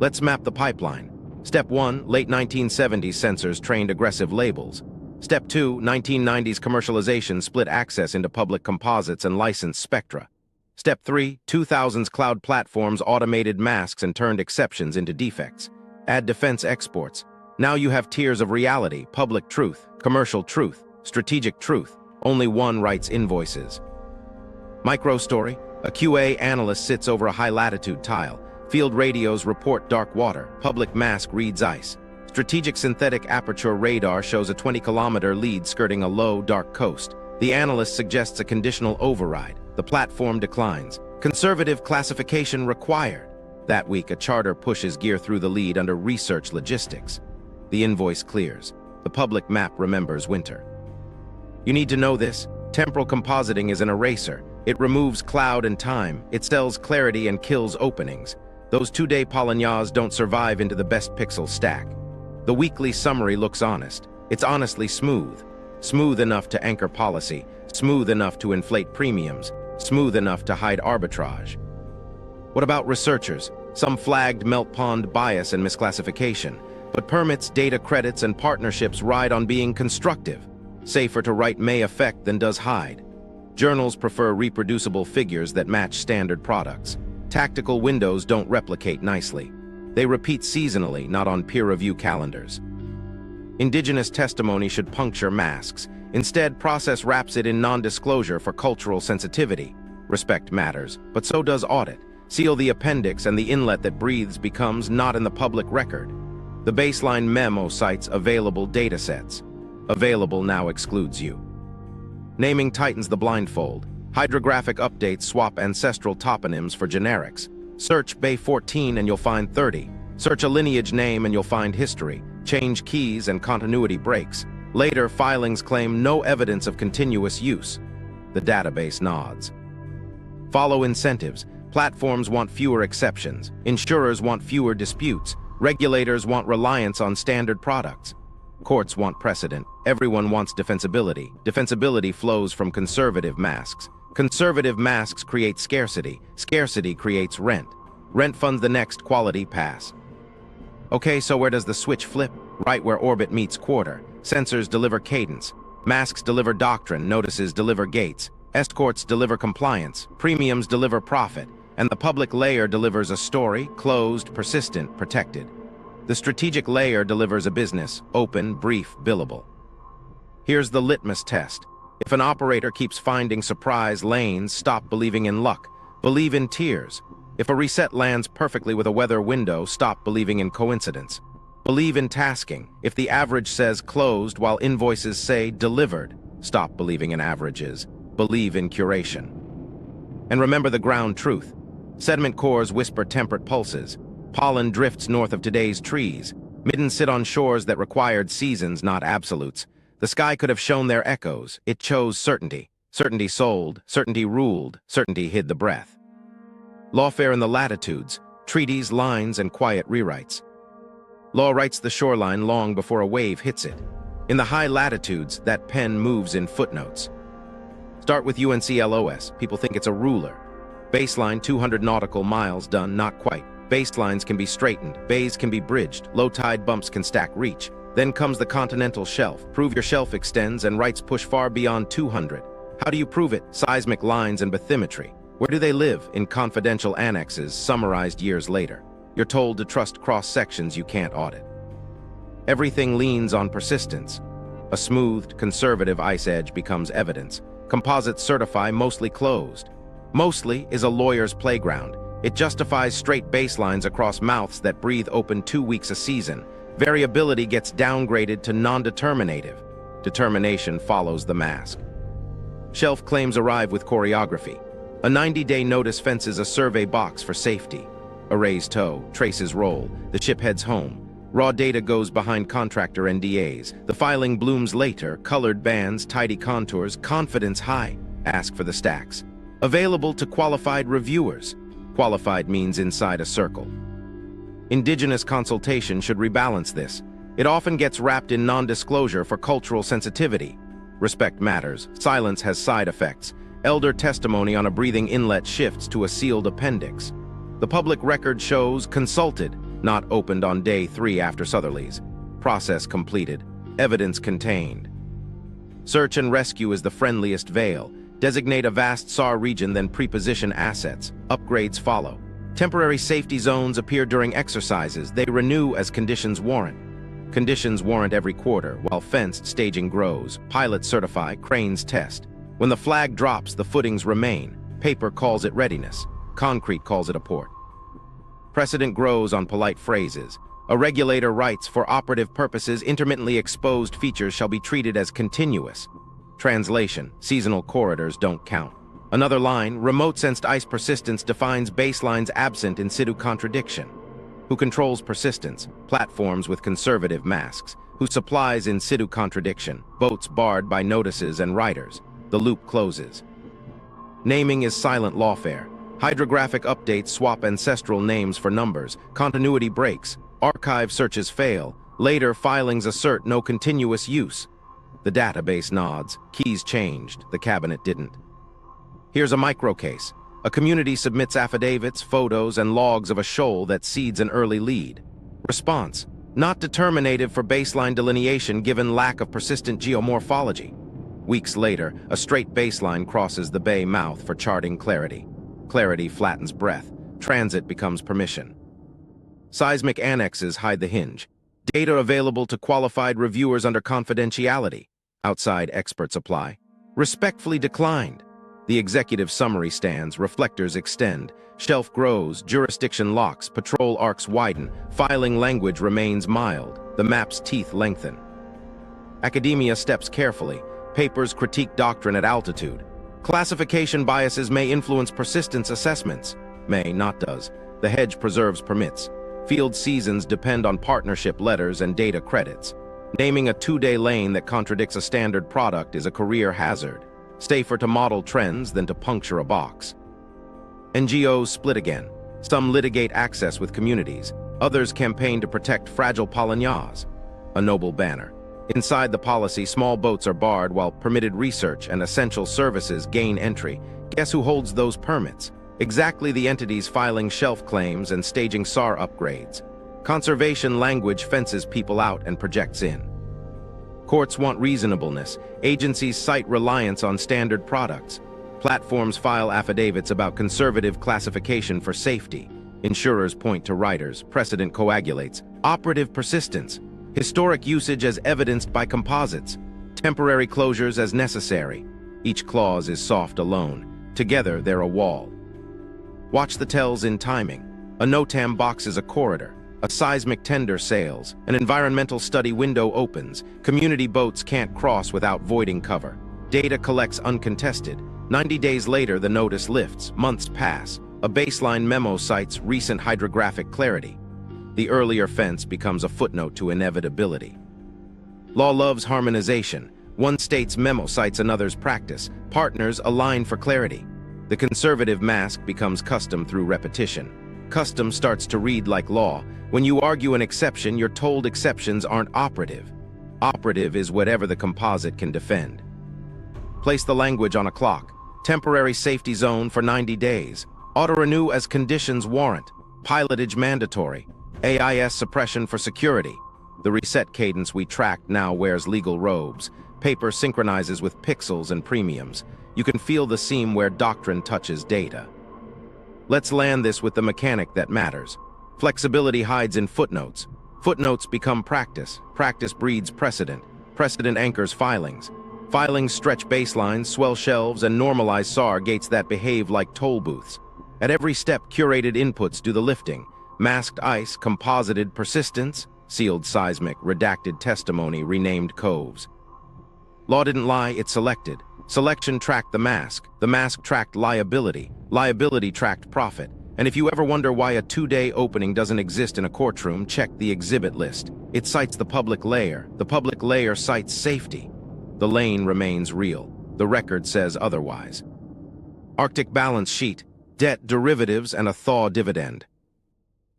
S1: Let's map the pipeline. Step 1, late 1970s sensors trained aggressive labels. Step 2, 1990s commercialization split access into public composites and licensed spectra. Step 3, 2000s cloud platforms automated masks and turned exceptions into defects. Add defense exports. Now you have tiers of reality: public truth, commercial truth, strategic truth. Only one writes invoices. Micro story: a QA analyst sits over a high-latitude tile. Field radios report dark water. Public mask reads ice. Strategic synthetic aperture radar shows a 20-kilometer lead skirting a low, dark coast. The analyst suggests a conditional override. The platform declines. Conservative classification required. That week, a charter pushes gear through the lead under research logistics. The invoice clears. The public map remembers winter. You need to know this. Temporal compositing is an eraser. It removes cloud and time. It sells clarity and kills openings. Those two-day Pollen don't survive into the best pixel stack. The weekly summary looks honest. It's honestly smooth. Smooth enough to anchor policy. Smooth enough to inflate premiums. Smooth enough to hide arbitrage. What about researchers? Some flagged melt pond bias and misclassification. But permits, data credits, and partnerships ride on being constructive. Safer to write may affect than does hide. Journals prefer reproducible figures that match standard products. Tactical windows don't replicate nicely. They repeat seasonally, not on peer review calendars. Indigenous testimony should puncture masks. Instead, process wraps it in non-disclosure for cultural sensitivity. Respect matters, but so does audit. Seal the appendix, and the inlet that breathes becomes not in the public record. The baseline memo cites available datasets. Available now excludes you. Naming tightens the blindfold. Hydrographic updates swap ancestral toponyms for generics. Search Bay 14 and you'll find 30. Search a lineage name and you'll find history. Change keys and continuity breaks. Later, filings claim no evidence of continuous use. The database nods. Follow incentives. Platforms want fewer exceptions. Insurers want fewer disputes. Regulators want reliance on standard products. Courts want precedent. Everyone wants defensibility. Defensibility flows from conservative masks. Conservative masks create scarcity. Scarcity creates rent. Rent funds the next quality pass. Okay, so where does the switch flip? Right where orbit meets quarter. Sensors deliver cadence. Masks deliver doctrine. Notices deliver gates. Escorts deliver compliance. Premiums deliver profit. And the public layer delivers a story: closed, persistent, protected. The strategic layer delivers a business: open, brief, billable. Here's the litmus test. If an operator keeps finding surprise lanes, stop believing in luck. Believe in tiers. If a reset lands perfectly with a weather window, stop believing in coincidence. Believe in tasking. If the average says closed while invoices say delivered, stop believing in averages. Believe in curation. And remember the ground truth. Sediment cores whisper temperate pulses. Pollen drifts north of today's trees. Middens sit on shores that required seasons, not absolutes. The sky could have shown their echoes. It chose certainty. Certainty sold, certainty ruled, certainty hid the breath. Lawfare and the Latitudes, treaties, lines, and quiet rewrites. Law writes the shoreline long before a wave hits it. In the high latitudes, that pen moves in footnotes. Start with UNCLOS. People think it's a ruler. Baseline 200 nautical miles done, not quite. Baselines can be straightened, bays can be bridged, low tide bumps can stack reach. Then comes the continental shelf. Prove your shelf extends and rights push far beyond 200. How do you prove it? Seismic lines and bathymetry. Where do they live? In confidential annexes, summarized years later. You're told to trust cross-sections you can't audit. Everything leans on persistence. A smoothed, conservative ice edge becomes evidence. Composites certify mostly closed. Mostly is a lawyer's playground. It justifies straight baselines across mouths that breathe open 2 weeks a season. Variability gets downgraded to non-determinative. Determination follows the mask. Shelf claims arrive with choreography. A 90-day notice fences a survey box for safety. Arrays tow, traces roll, the ship heads home. Raw data goes behind contractor NDAs. The filing blooms later, colored bands, tidy contours, confidence high. Ask for the stacks. Available to qualified reviewers. Qualified means inside a circle. Indigenous consultation should rebalance this. It often gets wrapped in non-disclosure for cultural sensitivity. Respect matters. Silence has side effects. Elder testimony on a breathing inlet shifts to a sealed appendix. The public record shows consulted, not opened on day 3 after Southerly's. Process completed. Evidence contained. Search and rescue is the friendliest veil. Designate a vast SAR region, then preposition assets. Upgrades follow. Temporary safety zones appear during exercises. They renew as conditions warrant. Conditions warrant every quarter, while fenced staging grows. Pilots certify, cranes test. When the flag drops, the footings remain. Paper calls it readiness. Concrete calls it a port. Precedent grows on polite phrases. A regulator writes, for operative purposes, intermittently exposed features shall be treated as continuous. Translation, seasonal corridors don't count. Another line, remote-sensed ice persistence defines baselines absent in situ contradiction. Who controls persistence? Platforms with conservative masks. Who supplies in situ contradiction? Boats barred by notices and riders. The loop closes. Naming is silent lawfare. Hydrographic updates swap ancestral names for numbers. Continuity breaks. Archive searches fail. Later filings assert no continuous use. The database nods. Keys changed. The cabinet didn't. Here's a microcase. A community submits affidavits, photos, and logs of a shoal that seeds an early lead. Response: not determinative for baseline delineation given lack of persistent geomorphology. Weeks later, a straight baseline crosses the bay mouth for charting clarity. Clarity flattens breath. Transit becomes permission. Seismic annexes hide the hinge. Data available to qualified reviewers under confidentiality. Outside experts apply. Respectfully declined. The executive summary stands, reflectors extend, shelf grows, jurisdiction locks, patrol arcs widen, filing language remains mild, the map's teeth lengthen. Academia steps carefully, papers critique doctrine at altitude. Classification biases may influence persistence assessments. May, not does. The hedge preserves permits. Field seasons depend on partnership letters and data credits. Naming a 2-day lane that contradicts a standard product is a career hazard. Safer to model trends than to puncture a box. NGOs split again. Some litigate access with communities. Others campaign to protect fragile polygons. A noble banner. Inside the policy, small boats are barred while permitted research and essential services gain entry. Guess who holds those permits? Exactly the entities filing shelf claims and staging SAR upgrades. Conservation language fences people out and projects in. Courts want reasonableness. Agencies cite reliance on standard products. Platforms file affidavits about conservative classification for safety. Insurers point to riders. Precedent coagulates. Operative persistence. Historic usage as evidenced by composites. Temporary closures as necessary. Each clause is soft alone. Together, they're a wall. Watch the tells in timing. A NOTAM box is a corridor. A seismic tender sails. An environmental study window opens. Community boats can't cross without voiding cover. Data collects uncontested. 90 days later, the notice lifts. Months pass. A baseline memo cites recent hydrographic clarity. The earlier fence becomes a footnote to inevitability. Law loves harmonization. One state's memo cites another's practice. Partners align for clarity. The conservative mask becomes custom through repetition. Custom starts to read like law. When you argue an exception, you're told exceptions aren't operative. Operative is whatever the composite can defend. Place the language on a clock. Temporary safety zone for 90 days. Auto-renew as conditions warrant. Pilotage mandatory. AIS suppression for security. The reset cadence we tracked now wears legal robes. Paper synchronizes with pixels and premiums. You can feel the seam where doctrine touches data. Let's land this with the mechanic that matters. Flexibility hides in footnotes. Footnotes become practice. Practice breeds precedent. Precedent anchors filings. Filings stretch baselines, swell shelves, and normalize SAR gates that behave like toll booths. At every step, curated inputs do the lifting. Masked ice, composited persistence, sealed seismic, redacted testimony, renamed coves. Law didn't lie, it selected. Selection tracked the mask tracked liability tracked profit. And if you ever wonder why a 2-day opening doesn't exist in a courtroom, check the exhibit list. It cites the public layer. The public layer cites safety. The lane remains real. The record says otherwise. Arctic balance sheet, debt derivatives, and a thaw dividend.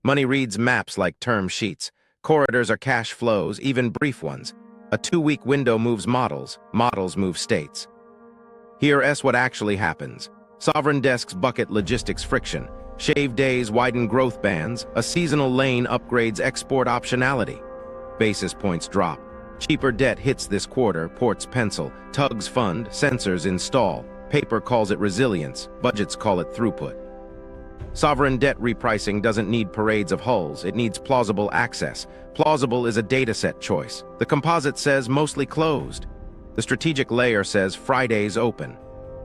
S1: Money reads maps like term sheets. Corridors are cash flows, even brief ones. A 2-week window moves models. Models move states. Here is what actually happens. Sovereign desks bucket logistics friction. Shave days widen growth bands. A seasonal lane upgrades export optionality. Basis points drop. Cheaper debt hits this quarter, ports pencil, tugs fund, sensors install. Paper calls it resilience, budgets call it throughput. Sovereign debt repricing doesn't need parades of hulls, it needs plausible access. Plausible is a dataset choice. The composite says mostly closed. The strategic layer says Fridays open.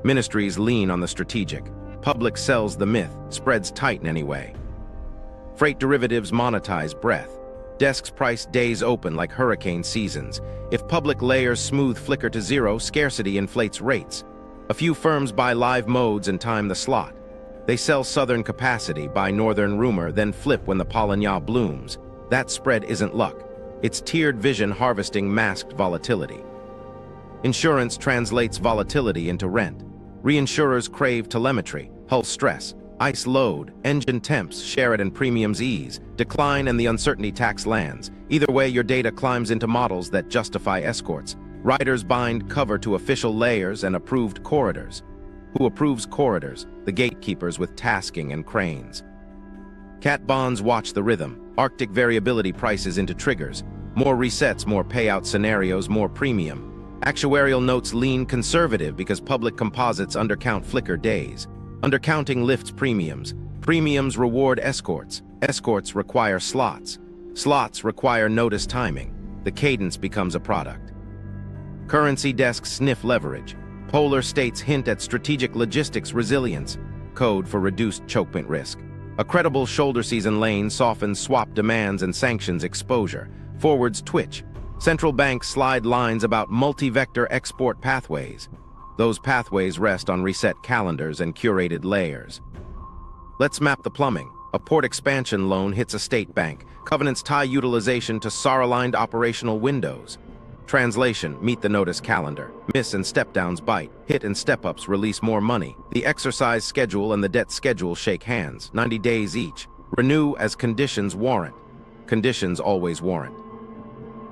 S1: Ministries lean on the strategic. Public sells the myth, spreads tighten anyway. Freight derivatives monetize breadth. Desks price days open like hurricane seasons. If public layers smooth flicker to zero, scarcity inflates rates. A few firms buy live modes and time the slot. They sell southern capacity, buy northern rumor, then flip when the Pollen blooms. That spread isn't luck. It's tiered vision harvesting masked volatility. Insurance translates volatility into rent. Reinsurers crave telemetry, hull stress, ice load, engine temps, share it and premiums ease, decline and the uncertainty tax lands. Either way, your data climbs into models that justify escorts. Riders bind cover to official layers and approved corridors. Who approves corridors? The gatekeepers with tasking and cranes. Cat bonds watch the rhythm. Arctic variability prices into triggers. More resets, more payout scenarios, more premium. Actuarial notes lean conservative because public composites undercount flicker days. Undercounting lifts premiums. Premiums reward escorts. Escorts require slots. Slots require notice timing. The cadence becomes a product. Currency desks sniff leverage. Polar states hint at strategic logistics resilience. Code for reduced chokepoint risk. A credible shoulder season lane softens swap demands and sanctions exposure. Forwards twitch. Central banks slide lines about multi-vector export pathways. Those pathways rest on reset calendars and curated layers. Let's map the plumbing. A port expansion loan hits a state bank. Covenants tie utilization to SAR-aligned operational windows. Translation, meet the notice calendar. Miss and step-downs bite. Hit and step-ups release more money. The exercise schedule and the debt schedule shake hands, 90 days each. Renew as conditions warrant. Conditions always warrant.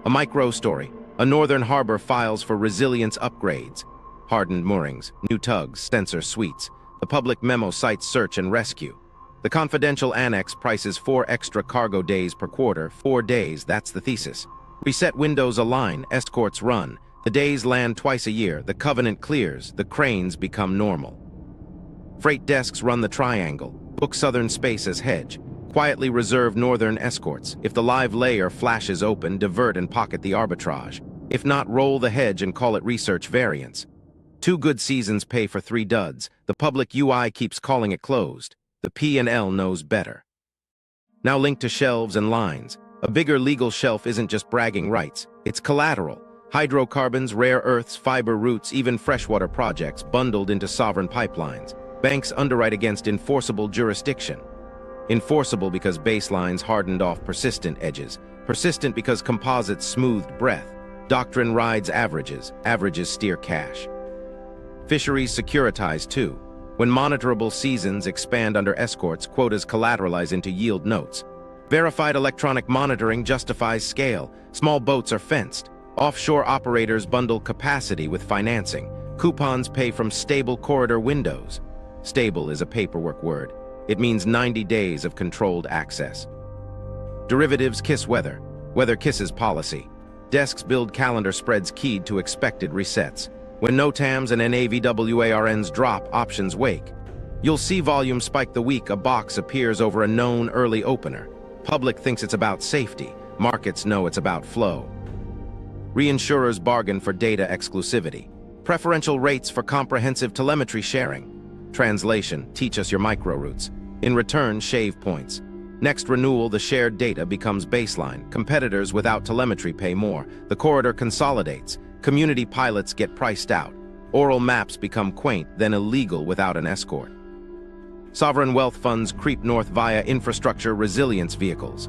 S1: A micro story. A northern harbor files for resilience upgrades. Hardened moorings, new tugs, sensor suites. The public memo cites search and rescue. The confidential annex prices 4 extra cargo days per quarter. 4 days, that's the thesis. Reset windows align, escorts run. The days land twice a year, the covenant clears, the cranes become normal. Freight desks run the triangle, book southern space as hedge. Quietly reserve northern escorts. If the live layer flashes open, divert and pocket the arbitrage. If not, roll the hedge and call it research variance. 2 good seasons pay for 3 duds. The public UI keeps calling it closed. The P&L knows better. Now link to shelves and lines. A bigger legal shelf isn't just bragging rights, it's collateral. Hydrocarbons, rare earths, fiber routes, even freshwater projects bundled into sovereign pipelines. Banks underwrite against enforceable jurisdiction. Enforceable because baselines hardened off persistent edges. Persistent because composites smoothed breath. Doctrine rides averages. Averages steer cash. Fisheries securitize too. When monitorable seasons expand under escorts, quotas collateralize into yield notes. Verified electronic monitoring justifies scale. Small boats are fenced. Offshore operators bundle capacity with financing. Coupons pay from stable corridor windows. Stable is a paperwork word. It means 90 days of controlled access. Derivatives kiss weather. Weather kisses policy. Desks build calendar spreads keyed to expected resets. When NOTAMs and NAVWARNs drop, options wake. You'll see volume spike the week a box appears over a known early opener. Public thinks it's about safety. Markets know it's about flow. Reinsurers bargain for data exclusivity. Preferential rates for comprehensive telemetry sharing. Translation, teach us your microroutes. In return, shave points. Next renewal, the shared data becomes baseline. Competitors without telemetry pay more. The corridor consolidates. Community pilots get priced out. Oral maps become quaint, then illegal without an escort. Sovereign wealth funds creep north via infrastructure resilience vehicles.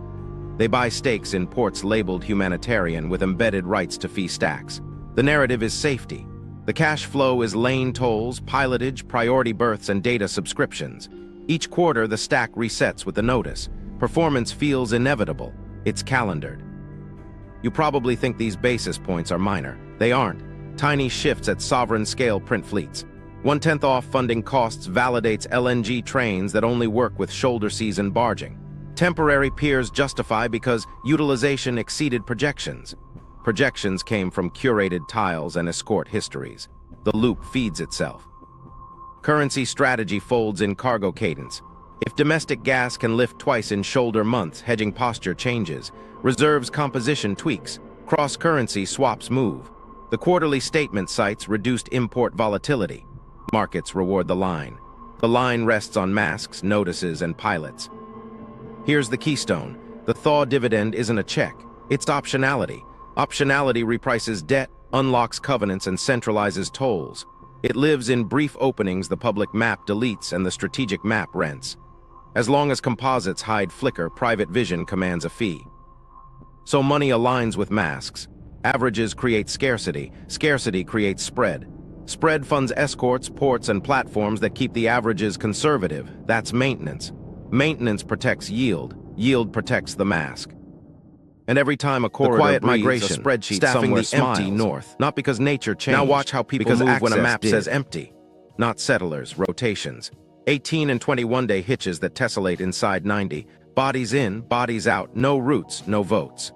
S1: They buy stakes in ports labeled humanitarian with embedded rights to fee stacks. The narrative is safety. The cash flow is lane tolls, pilotage, priority berths, and data subscriptions. Each quarter, the stack resets with a notice. Performance feels inevitable. It's calendared. You probably think these basis points are minor. They aren't. Tiny shifts at sovereign scale print fleets. 1/10 off funding costs validates LNG trains that only work with shoulder season barging. Temporary piers justify because utilization exceeded projections. Projections came from curated tiles and escort histories. The loop feeds itself. Currency strategy folds in cargo cadence. If domestic gas can lift twice in shoulder months, hedging posture changes. Reserves composition tweaks. Cross-currency swaps move. The quarterly statement cites reduced import volatility. Markets reward the line. The line rests on masks, notices, and pilots. Here's the keystone. The thaw dividend isn't a check. It's optionality. Optionality reprices debt, unlocks covenants, and centralizes tolls. It lives in brief openings the public map deletes and the strategic map rents. As long as composites hide flicker, private vision commands a fee. So money aligns with masks. Averages create scarcity. Scarcity creates spread. Spread funds escorts, ports, and platforms that keep the averages conservative. That's maintenance. Maintenance protects yield. Yield protects the mask. And every time a corridor
S2: quiet
S1: breathes,
S2: migration,
S1: a spreadsheet
S2: staffing
S1: somewhere
S2: the empty
S1: smiles.
S2: north.
S1: Not because nature changed.
S2: Now watch how people
S1: move when a
S2: access
S1: map
S2: did.
S1: says empty. Not settlers, rotations. 18 and 21-day hitches that tessellate inside 90. Bodies in, bodies out. No routes, no votes.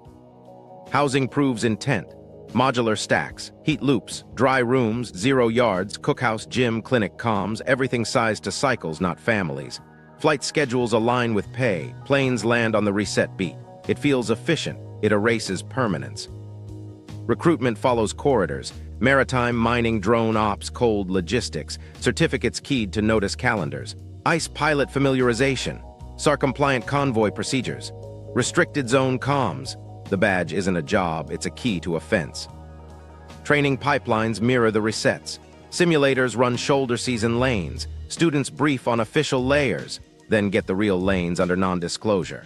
S1: Housing proves intent. Modular stacks, heat loops, dry rooms, 0 yards, cookhouse, gym, clinic, comms, everything sized to cycles, not families. Flight schedules align with pay. Planes land on the reset beat. It feels efficient. It erases permanence. Recruitment follows corridors. Maritime, mining, drone ops, cold logistics. Certificates keyed to notice calendars. ICE pilot familiarization. SAR-compliant convoy procedures. Restricted zone comms. The badge isn't a job, it's a key to offense. Training pipelines mirror the resets. Simulators run shoulder season lanes. Students brief on official layers, then get the real lanes under non-disclosure.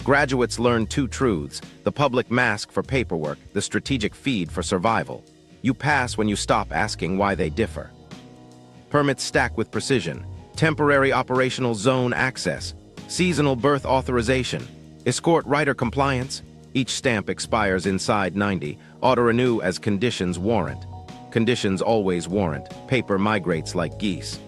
S1: Graduates learn 2 truths: the public mask for paperwork, the strategic feed for survival. You pass when you stop asking why they differ. Permits stack with precision. Temporary operational zone access. Seasonal berth authorization. Escort rider compliance. Each stamp expires inside 90. Auto-renew as conditions warrant. Conditions always warrant. Paper migrates like geese.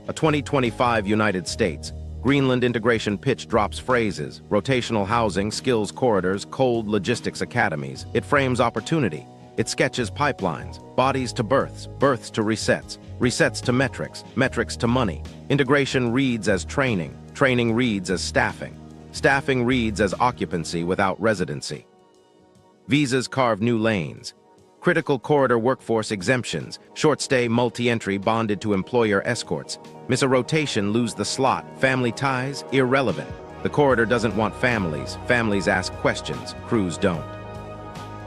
S1: A 2025 United States. Greenland integration pitch drops phrases. Rotational housing, skills corridors, cold logistics academies. It frames opportunity. It sketches pipelines. Bodies to berths, berths to resets, resets to metrics, metrics to money. Integration reads as training. Training reads as staffing. Staffing reads as occupancy without residency. Visas carve new lanes. Critical corridor workforce exemptions. Short stay multi-entry bonded to employer escorts. Miss a rotation, lose the slot. Family ties, irrelevant. The corridor doesn't want families. Families ask questions. Crews don't.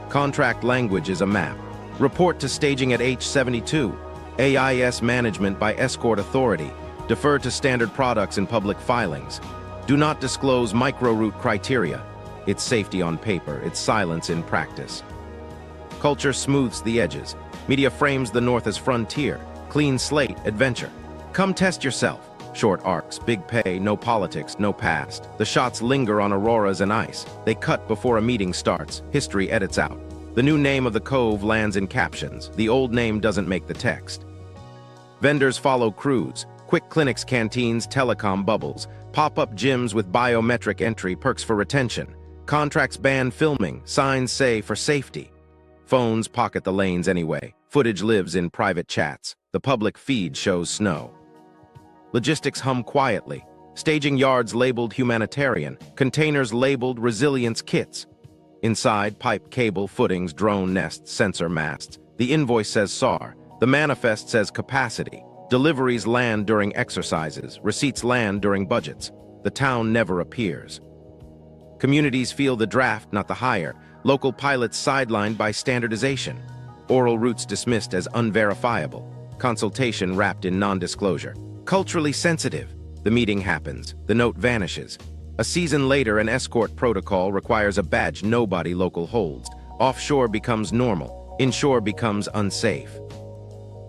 S1: Contract language is a map. Report to staging at H72. AIS management by escort authority. Defer to standard products in public filings. Do not disclose micro-route criteria. It's safety on paper, it's silence in practice. Culture smooths the edges. Media frames the North as frontier. Clean slate, adventure. Come test yourself. Short arcs, big pay, no politics, no past. The shots linger on auroras and ice. They cut before a meeting starts. History edits out. The new name of the cove lands in captions. The old name doesn't make the text. Vendors follow crews. Quick clinics, canteens, telecom bubbles. Pop-up gyms with biometric entry, perks for retention. Contracts ban filming, signs say for safety. Phones pocket the lanes anyway. Footage lives in private chats. The public feed shows snow. Logistics hum quietly. Staging yards labeled humanitarian. Containers labeled resilience kits. Inside, pipe, cable, footings, drone nests, sensor masts. The invoice says SAR. The manifest says capacity. Deliveries land during exercises. Receipts land during budgets. The town never appears. Communities feel the draft, not the hire. Local pilots sidelined by standardization. Oral routes dismissed as unverifiable. Consultation wrapped in non-disclosure. Culturally sensitive. The meeting happens. The note vanishes. A season later, an escort protocol requires a badge nobody local holds. Offshore becomes normal. Inshore becomes unsafe.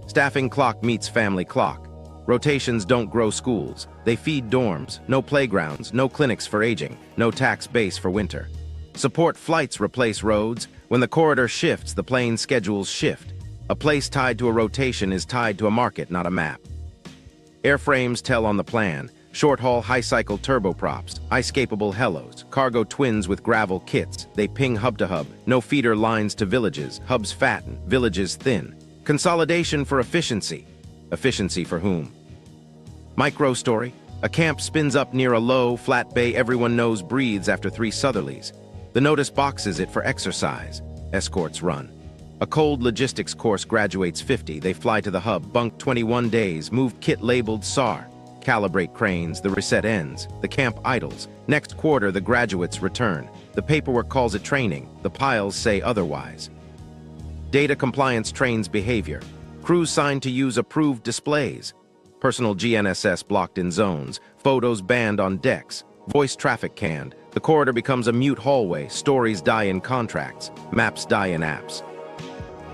S1: Staffing clock meets family clock. Rotations don't grow schools. They feed dorms. No playgrounds, no clinics for aging, no tax base for winter. Support flights replace roads. When the corridor shifts, the plane schedules shift. A place tied to a rotation is tied to a market, not a map. Airframes tell on the plan. Short-haul high-cycle turboprops, ice-capable helos, cargo twins with gravel kits. They ping hub-to-hub, no feeder lines to villages, hubs fatten, villages thin. Consolidation for efficiency. Efficiency for whom? Micro story. A camp spins up near a low, flat bay everyone knows breathes after 3 southerlies. The notice boxes it for exercise. Escorts run. A cold logistics course graduates 50. They fly to the hub, bunk 21 days, move kit labeled SAR. Calibrate cranes, the reset ends, the camp idles. Next quarter, the graduates return. The paperwork calls it training, the piles say otherwise. Data compliance trains behavior. Crews signed to use approved displays. Personal GNSS blocked in zones, photos banned on decks, voice traffic canned. The corridor becomes a mute hallway, stories die in contracts, maps die in apps.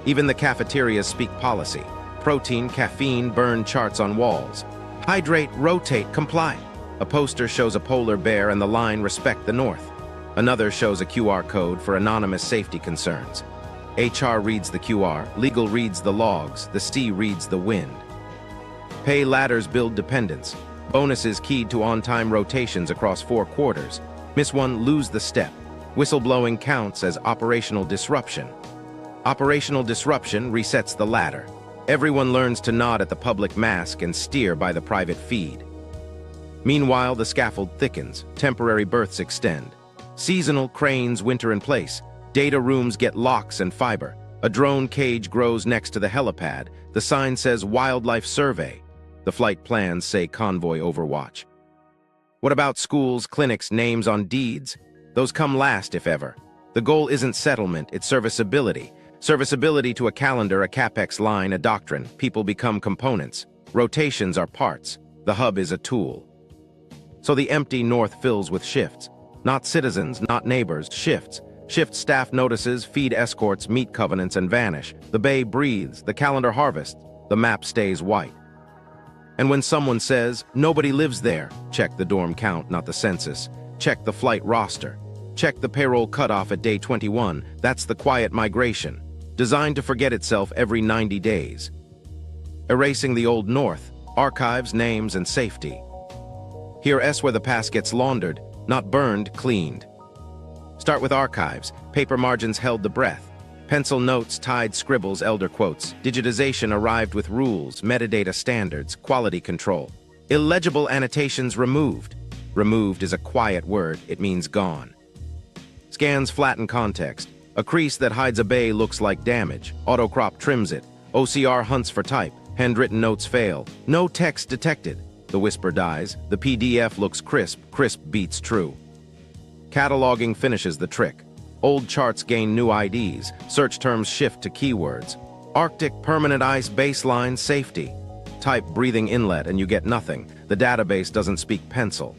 S1: Even the cafeterias speak policy. Protein, caffeine, burn charts on walls. Hydrate, rotate, comply. A poster shows a polar bear and the line respect the north. Another shows a QR code for anonymous safety concerns. HR reads the QR, legal reads the logs, the sea reads the wind. Pay ladders build dependence. Bonuses keyed to on-time rotations across 4 quarters. Miss one, lose the step. Whistleblowing counts as operational disruption. Operational disruption resets the ladder. Everyone learns to nod at the public mask and steer by the private feed. Meanwhile, the scaffold thickens, temporary berths extend. Seasonal cranes winter in place. Data rooms get locks and fiber. A drone cage grows next to the helipad. The sign says Wildlife Survey. The flight plans say Convoy Overwatch. What about schools, clinics, names on deeds? Those come last, if ever. The goal isn't settlement, it's serviceability. Serviceability to a calendar, a capex line, a doctrine. People become components. Rotations are parts. The hub is a tool. So the empty north fills with shifts. Not citizens, not neighbors, shifts. Shift staff notices, feed escorts, meet covenants, and vanish. The bay breathes, the calendar harvests, the map stays white. And when someone says, nobody lives there, check the dorm count, not the census. Check the flight roster. Check the payroll cutoff at day 21. That's the quiet migration, designed to forget itself every 90 days. Erasing the old north, archives, names, and safety. Here S where the past gets laundered, not burned, cleaned. Start with archives, paper margins held the breath. Pencil notes, tied scribbles, elder quotes. Digitization arrived with rules, metadata standards, quality control. Illegible annotations removed. Removed is a quiet word, it means gone. Scans flatten context. A crease that hides a bay looks like damage. Autocrop trims it. OCR hunts for type. Handwritten notes fail. No text detected. The whisper dies. The PDF looks crisp. Crisp beats true. Cataloging finishes the trick. Old charts gain new IDs. Search terms shift to keywords. Arctic, permanent ice, baseline, safety. Type breathing inlet and you get nothing. The database doesn't speak pencil.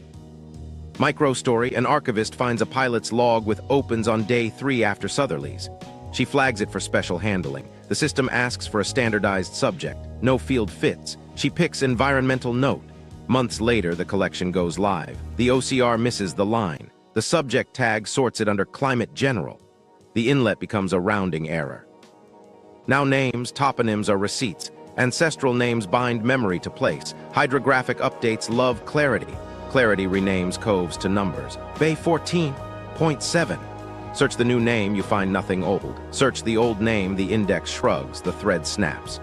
S1: Microstory, an archivist finds a pilot's log with opens on day 3 after southerlies. She flags it for special handling. The system asks for a standardized subject. No field fits. She picks environmental note. Months later, the collection goes live. The OCR misses the line. The subject tag sorts it under climate general. The inlet becomes a rounding error. Now names, toponyms are receipts. Ancestral names bind memory to place. Hydrographic updates love clarity. Clarity renames coves to numbers. Bay 14.7. Search the new name, you find nothing old. Search the old name, the index shrugs, the thread snaps.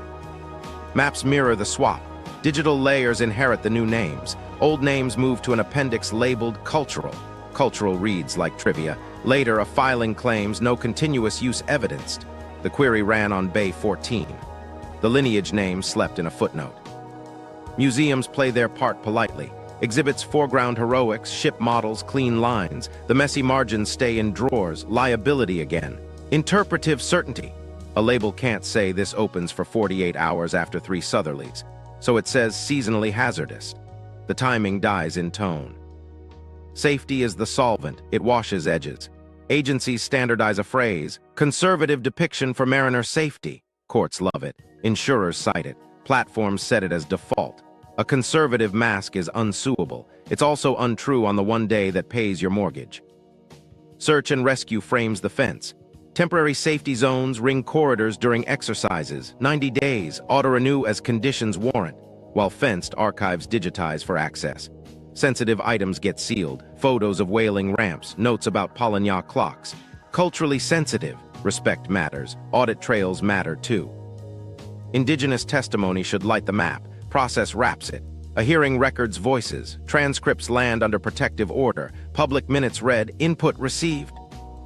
S1: Maps mirror the swap. Digital layers inherit the new names. Old names move to an appendix labeled cultural. Cultural reads like trivia. Later, a filing claims no continuous use evidenced. The query ran on Bay 14. The lineage name slept in a footnote. Museums play their part politely. Exhibits foreground heroics, ship models, clean lines. The messy margins stay in drawers, liability again. Interpretive certainty. A label can't say this opens for 48 hours after 3 southerlies. So it says seasonally hazardous. The timing dies in tone. Safety is the solvent, it washes edges. Agencies standardize a phrase, conservative depiction for mariner safety. Courts love it, insurers cite it, platforms set it as default. A conservative mask is unsuable. It's also untrue on the one day that pays your mortgage. Search and rescue frames the fence. Temporary safety zones ring corridors during exercises. 90 days, auto-renew as conditions warrant, while fenced archives digitize for access. Sensitive items get sealed, photos of wailing ramps, notes about Pollen clocks. Culturally sensitive, respect matters, audit trails matter too. Indigenous testimony should light the map, process wraps it. A hearing records voices, transcripts land under protective order, public minutes read, input received.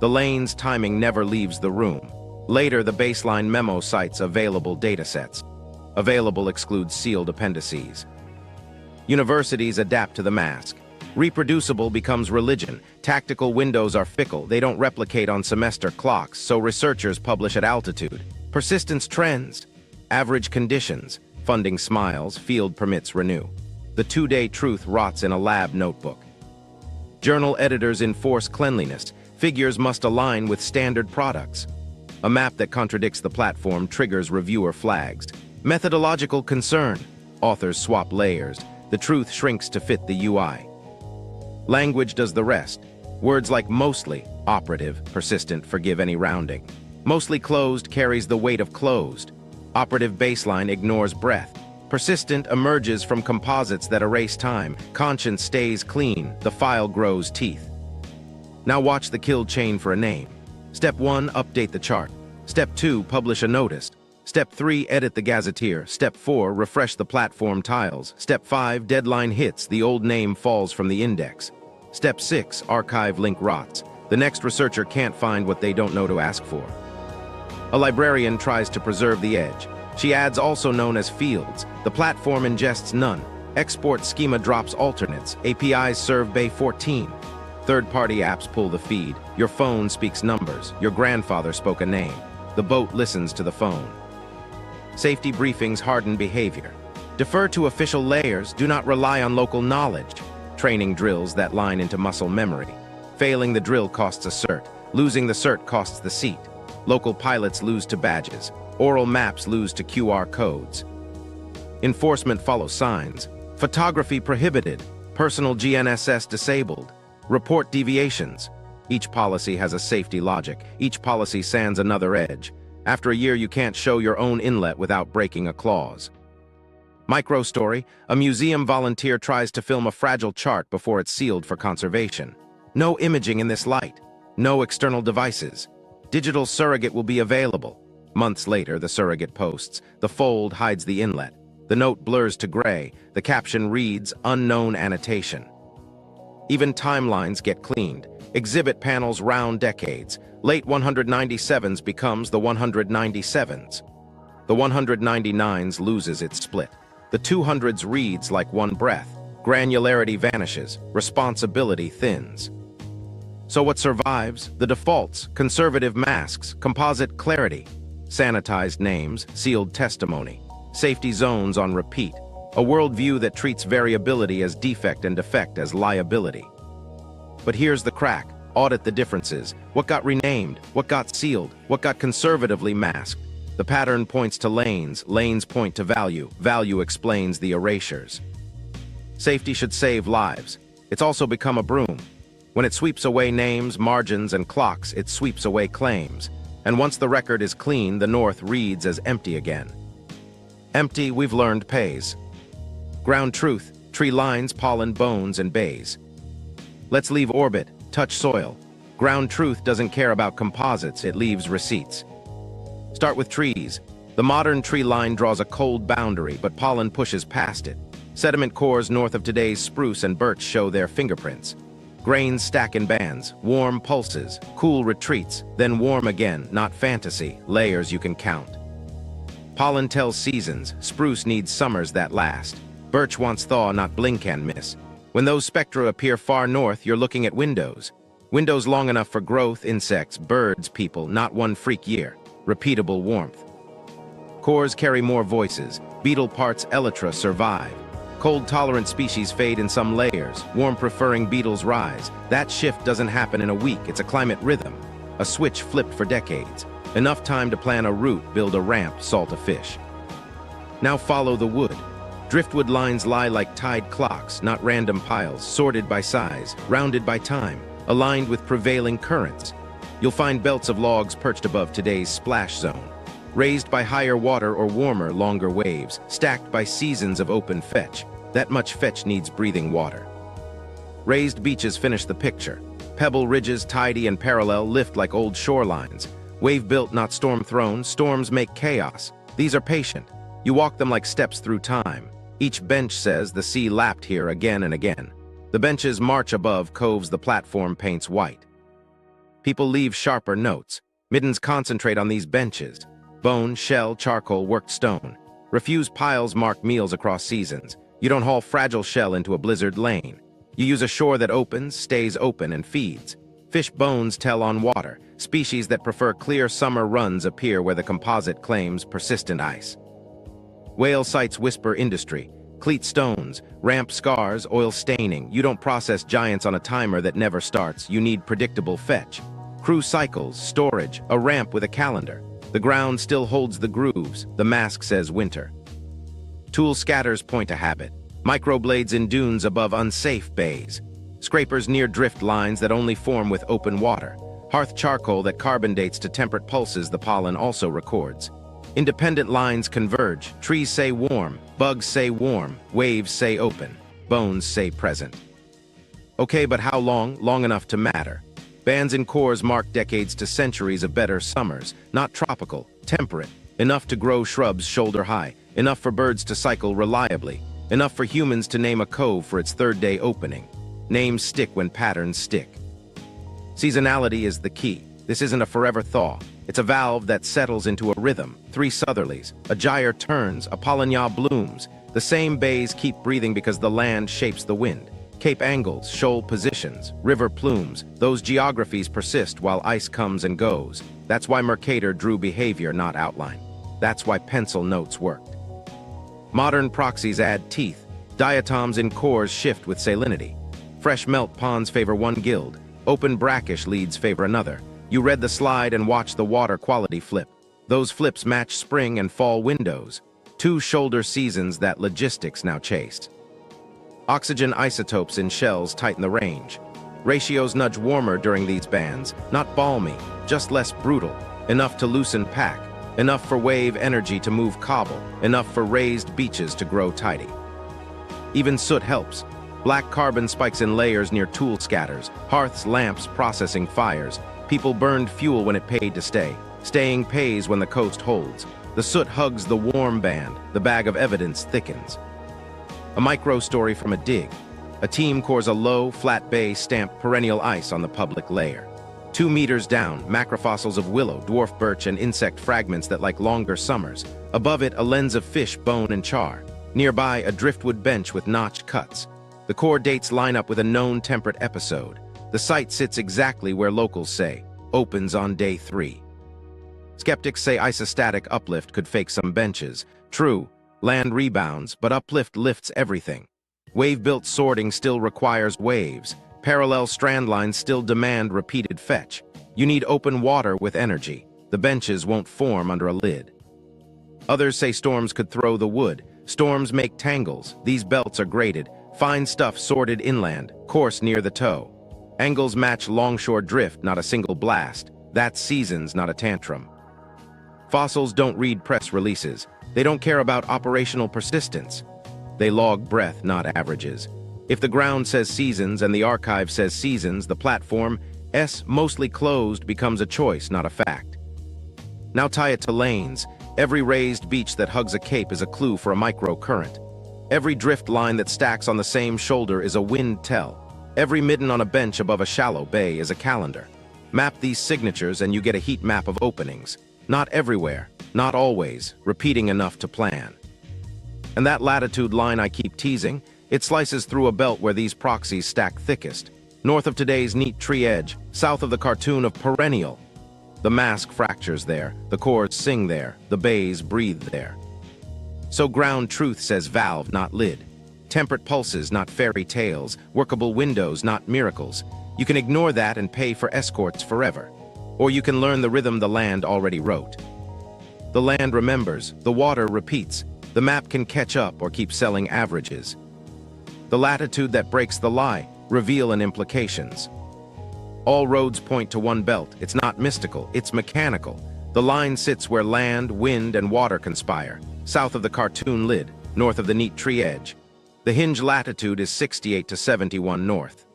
S1: The lane's timing never leaves the room. Later, the baseline memo cites available datasets. Available excludes sealed appendices. Universities adapt to the mask. Reproducible becomes religion. Tactical windows are fickle. They don't replicate on semester clocks, so researchers publish at altitude. Persistence trends. Average conditions. Funding smiles. Field permits renew. The two-day truth rots in a lab notebook. Journal editors enforce cleanliness. Figures must align with standard products. A map that contradicts the platform triggers reviewer flags. Methodological concern. Authors swap layers. The truth shrinks to fit the UI. Language does the rest. Words like mostly, operative, persistent forgive any rounding. Mostly closed carries the weight of closed. Operative baseline ignores breath. Persistent emerges from composites that erase time. Conscience stays clean. The file grows teeth. Now watch the kill chain for a name. Step 1, update the chart. Step 2, publish a notice. Step 3, edit the gazetteer. Step 4, refresh the platform tiles. Step 5, deadline hits. The old name falls from the index. Step 6, archive link rots. The next researcher can't find what they don't know to ask for. A librarian tries to preserve the edge. She adds also known as fields. The platform ingests none. Export schema drops alternates. APIs serve Bay 14. Third-party apps pull the feed. Your phone speaks numbers. Your grandfather spoke a name. The boat listens to the phone. Safety briefings harden behavior. Defer to official layers. Do not rely on local knowledge. Training drills that line into muscle memory. Failing the drill costs a cert. Losing the cert costs the seat. Local pilots lose to badges. Oral maps lose to QR codes. Enforcement follows signs. Photography prohibited. Personal GNSS disabled. Report deviations. Each policy has a safety logic. Each policy sands another edge. After a year, you can't show your own inlet without breaking a clause. Micro story: a museum volunteer tries to film a fragile chart before it's sealed for conservation. No imaging in this light. No external devices. Digital surrogate will be available. Months later, the surrogate posts. The fold hides the inlet. The note blurs to gray. The caption reads, unknown annotation. Even timelines get cleaned. Exhibit panels round decades. Late 197s becomes the 197s. The 199s loses its split. The 200s reads like one breath. Granularity vanishes. Responsibility thins. So what survives? The defaults, conservative masks, composite clarity, sanitized names, sealed testimony, safety zones on repeat, a worldview that treats variability as defect and defect as liability. But here's the crack. Audit the differences. What got renamed? What got sealed? What got conservatively masked? The pattern points to lanes. Lanes point to value. Value explains the erasures. Safety should save lives. It's also become a broom. When it sweeps away names, margins, and clocks, it sweeps away claims. And once the record is clean, the North reads as empty again. Empty, we've learned, pays. Ground truth: tree lines, pollen, bones, and bays. Let's leave orbit, touch soil. Ground truth doesn't care about composites, it leaves receipts. Start with trees. The modern tree line draws a cold boundary, but pollen pushes past it. Sediment cores north of today's spruce and birch show their fingerprints. Grains stack in bands, warm pulses, cool retreats, then warm again, not fantasy, layers you can count. Pollen tells seasons, spruce needs summers that last. Birch wants thaw, not blink and miss. When those spectra appear far north, you're looking at windows. Windows long enough for growth, insects, birds, people, not one freak year. Repeatable warmth. Cores carry more voices. Beetle parts elytra survive. Cold-tolerant species fade in some layers. Warm-preferring beetles rise. That shift doesn't happen in a week. It's a climate rhythm. A switch flipped for decades. Enough time to plan a route, build a ramp, salt a fish. Now follow the wood. Driftwood lines lie like tide clocks, not random piles, sorted by size, rounded by time, aligned with prevailing currents. You'll find belts of logs perched above today's splash zone. Raised by higher water or warmer, longer waves, stacked by seasons of open fetch. That much fetch needs breathing water. Raised beaches finish the picture. Pebble ridges, tidy and parallel, lift like old shorelines. Wave-built, not storm-thrown, storms make chaos. These are patient. You walk them like steps through time. Each bench says the sea lapped here again and again. The benches march above coves the platform paints white. People leave sharper notes. Middens concentrate on these benches. Bone, shell, charcoal, worked stone. Refuse piles mark meals across seasons. You don't haul fragile shell into a blizzard lane. You use a shore that opens, stays open, and feeds. Fish bones tell on water. Species that prefer clear summer runs appear where the composite claims persistent ice. Whale sites whisper industry. Cleat stones, ramp scars, oil staining. You don't process giants on a timer that never starts. You need predictable fetch. Crew cycles, storage, a ramp with a calendar. The ground still holds the grooves. The mask says winter. Tool scatters point to habit. Microblades in dunes above unsafe bays. Scrapers near drift lines that only form with open water. Hearth charcoal that carbon dates to temperate pulses the pollen also records. Independent lines converge. Trees say warm, bugs say warm, waves say open, bones say present. Okay, but how long? Long enough to matter. Bands and cores mark decades to centuries of better summers, not tropical, temperate, enough to grow shrubs shoulder high, enough for birds to cycle reliably, enough for humans to name a cove for its third day opening. Names stick when patterns stick. Seasonality is the key. This isn't a forever thaw. It's a valve that settles into a rhythm. 3 southerlies, a gyre turns, a pollen blooms. The same bays keep breathing because the land shapes the wind. Cape angles, shoal positions, river plumes, those geographies persist while ice comes and goes. That's why Mercator drew behavior, not outline. That's why pencil notes worked. Modern proxies add teeth. Diatoms in cores shift with salinity. Fresh melt ponds favor one guild. Open brackish leads favor another. You read the slide and watch the water quality flip. Those flips match spring and fall windows. 2 shoulder seasons that logistics now chase. Oxygen isotopes in shells tighten the range. Ratios nudge warmer during these bands, not balmy, just less brutal. Enough to loosen pack, enough for wave energy to move cobble, enough for raised beaches to grow tidy. Even soot helps. Black carbon spikes in layers near tool scatters, hearths, lamps, processing fires. People burned fuel when it paid to stay. Staying pays when the coast holds. The soot hugs the warm band. The bag of evidence thickens. A micro story from a dig. A team cores a low, flat bay stamped perennial ice on the public layer. 2 meters down, macrofossils of willow, dwarf birch, and insect fragments that like longer summers. Above it, a lens of fish, bone, and char. Nearby, a driftwood bench with notched cuts. The core dates line up with a known temperate episode. The site sits exactly where locals say, opens on day 3. Skeptics say isostatic uplift could fake some benches. True, land rebounds, but uplift lifts everything. Wave-built sorting still requires waves. Parallel strand lines still demand repeated fetch. You need open water with energy. The benches won't form under a lid. Others say storms could throw the wood. Storms make tangles. These belts are graded. Fine stuff sorted inland, coarse near the toe. Angles match longshore drift, not a single blast. That's seasons, not a tantrum. Fossils don't read press releases. They don't care about operational persistence. They log breadth, not averages. If the ground says seasons and the archive says seasons, the platform, S mostly closed, becomes a choice, not a fact. Now tie it to lanes. Every raised beach that hugs a cape is a clue for a microcurrent. Every drift line that stacks on the same shoulder is a wind tell. Every midden on a bench above a shallow bay is a calendar. Map these signatures and you get a heat map of openings. Not everywhere, not always, repeating enough to plan. And that latitude line I keep teasing, it slices through a belt where these proxies stack thickest. North of today's neat tree edge, south of the cartoon of perennial. The mask fractures there, the cores sing there, the bays breathe there. So ground truth says valve, not lid. Temperate pulses, not fairy tales. Workable windows, not miracles. You can ignore that and pay for escorts forever. Or you can learn the rhythm the land already wrote. The land remembers, the water repeats. The map can catch up or keep selling averages. The latitude that breaks the lie, reveal and implications. All roads point to one belt. It's not mystical, it's mechanical. The line sits where land, wind, and water conspire. South of the cartoon lid, north of the neat tree edge. The hinge latitude is 68 to 71 north.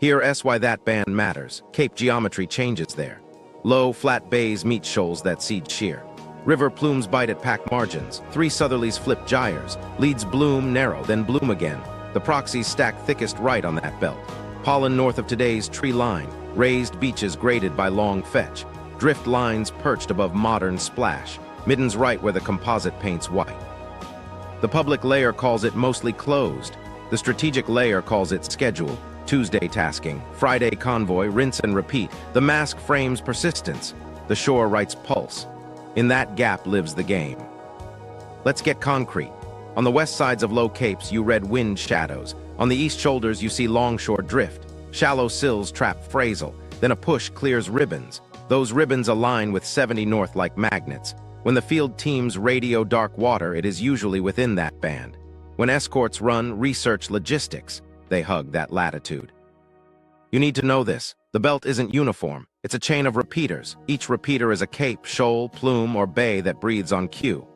S1: Here S why that band matters. Cape geometry changes there. Low, flat bays meet shoals that seed sheer. River plumes bite at pack margins. 3 southerlies flip gyres. Leads bloom, narrow, then bloom again. The proxies stack thickest right on that belt. Pollen north of today's tree line. Raised beaches graded by long fetch. Drift lines perched above modern splash. Middens right where the composite paints white. The public layer calls it mostly closed. The strategic layer calls it schedule. Tuesday tasking, Friday convoy, rinse and repeat. The mask frames persistence. The shore writes pulse. In that gap lives the game. Let's get concrete. On the west sides of low capes, you read wind shadows. On the east shoulders, you see longshore drift. Shallow sills trap phrasal. Then a push clears ribbons. Those ribbons align with 70 north like magnets. When the field teams radio dark water, it is usually within that band. When escorts run research logistics, they hug that latitude. You need to know this. The belt isn't uniform. It's a chain of repeaters. Each repeater is a cape, shoal, plume, or bay that breathes on cue.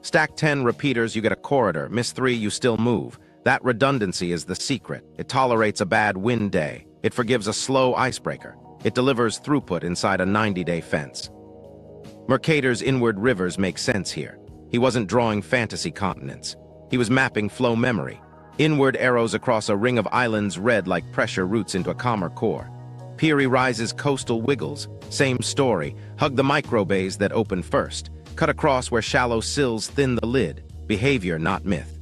S1: Stack 10 repeaters, you get a corridor. Miss 3, you still move. That redundancy is the secret. It tolerates a bad wind day. It forgives a slow icebreaker. It delivers throughput inside a 90-day fence. Mercator's inward rivers make sense here. He wasn't drawing fantasy continents. He was mapping flow memory. Inward arrows across a ring of islands read like pressure roots into a calmer core. Piri Reis's coastal wiggles, same story. Hug the microbays that open first. Cut across where shallow sills thin the lid. Behavior, not myth.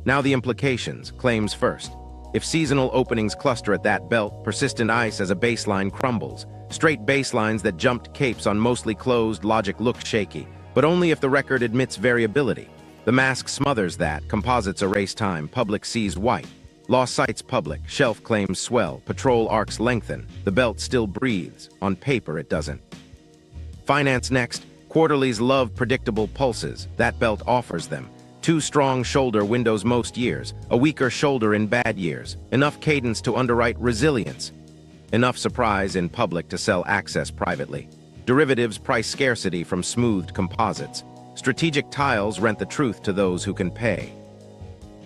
S1: Now the implications, claims first. If seasonal openings cluster at that belt, persistent ice as a baseline crumbles. Straight baselines that jumped capes on mostly closed logic look shaky, but only if the record admits variability. The mask smothers that, composites erase time, public sees white. Lost sights public, shelf claims swell, patrol arcs lengthen, the belt still breathes, on paper it doesn't. Finance next, quarterlies love predictable pulses, that belt offers them. 2 strong shoulder windows most years, a weaker shoulder in bad years, enough cadence to underwrite resilience. Enough surprise in public to sell access privately. Derivatives price scarcity from smoothed composites. Strategic tiles rent the truth to those who can pay.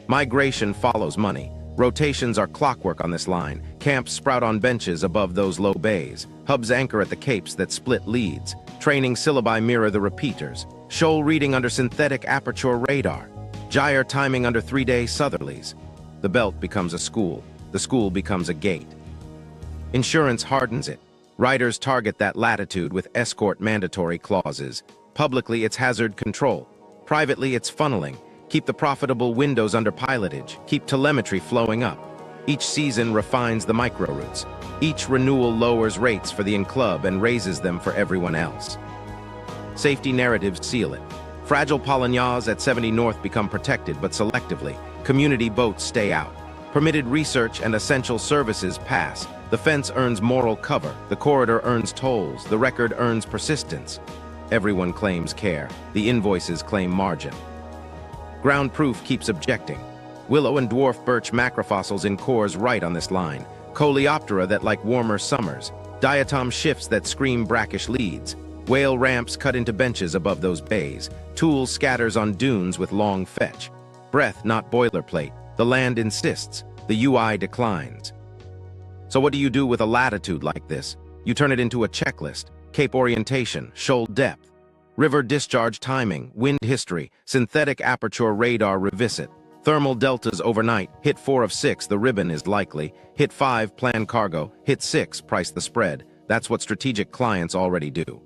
S1: Migration follows money. Rotations are clockwork on this line. Camps sprout on benches above those low bays. Hubs anchor at the capes that split leads. Training syllabi mirror the repeaters. Shoal reading under synthetic aperture radar. Gyre timing under 3-day southerlies. The belt becomes a school. The school becomes a gate. Insurance hardens it. Riders target that latitude with escort mandatory clauses. Publicly, it's hazard control. Privately, it's funneling. Keep the profitable windows under pilotage. Keep telemetry flowing up. Each season refines the microroutes. Each renewal lowers rates for the in-club and raises them for everyone else. Safety narratives seal it. Fragile Pollen at 70 North become protected, but selectively. Community boats stay out. Permitted research and essential services pass. The fence earns moral cover. The corridor earns tolls. The record earns persistence. Everyone claims care. The invoices claim margin. Ground proof keeps objecting. Willow and dwarf birch macrofossils in cores right on this line. Coleoptera that like warmer summers. Diatom shifts that scream brackish leads. Whale ramps cut into benches above those bays. Tools scatters on dunes with long fetch. Breath, not boilerplate. The land insists. The UI declines. So what do you do with a latitude like this? You turn it into a checklist. Cape orientation, shoal depth, river discharge timing, wind history, synthetic aperture radar revisit, thermal deltas overnight, hit 4 of 6, the ribbon is likely, hit 5, plan cargo, hit 6, price the spread. That's what strategic clients already do.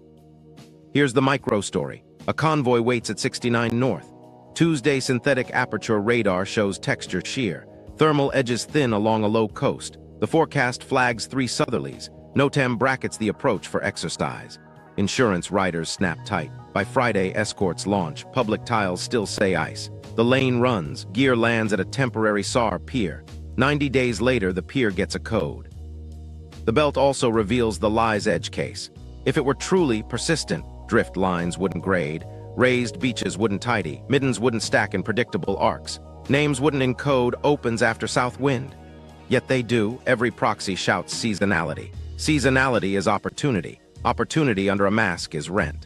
S1: Here's the micro story. A convoy waits at 69 North. Tuesday synthetic aperture radar shows texture sheer. Thermal edges thin along a low coast. The forecast flags 3 southerlies. NOTAM brackets the approach for exercise. Insurance riders snap tight. By Friday, escorts launch. Public tiles still say ice. The lane runs. Gear lands at a temporary SAR pier. 90 days later, the pier gets a code. The belt also reveals the Lies edge case. If it were truly persistent, drift lines wouldn't grade, raised beaches wouldn't tidy, middens wouldn't stack in predictable arcs, names wouldn't encode opens after south wind. Yet they do. Every proxy shouts seasonality. Seasonality is opportunity. Opportunity under a mask is rent.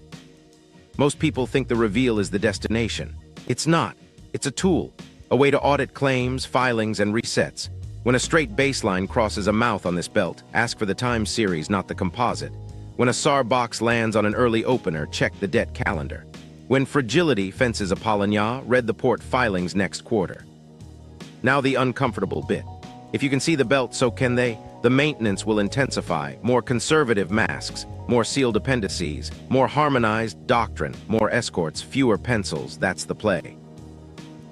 S1: Most people think the reveal is the destination. It's not. It's a tool, a way to audit claims, filings, and resets. When a straight baseline crosses a mouth on this belt, ask for the time series, not the composite. When a SAR box lands on an early opener, check the debt calendar. When fragility fences a Pollen, read the port filings next quarter. Now the uncomfortable bit. If you can see the belt, so can they. The maintenance will intensify. More conservative masks, more sealed appendices, more harmonized doctrine, more escorts, fewer pencils. That's the play.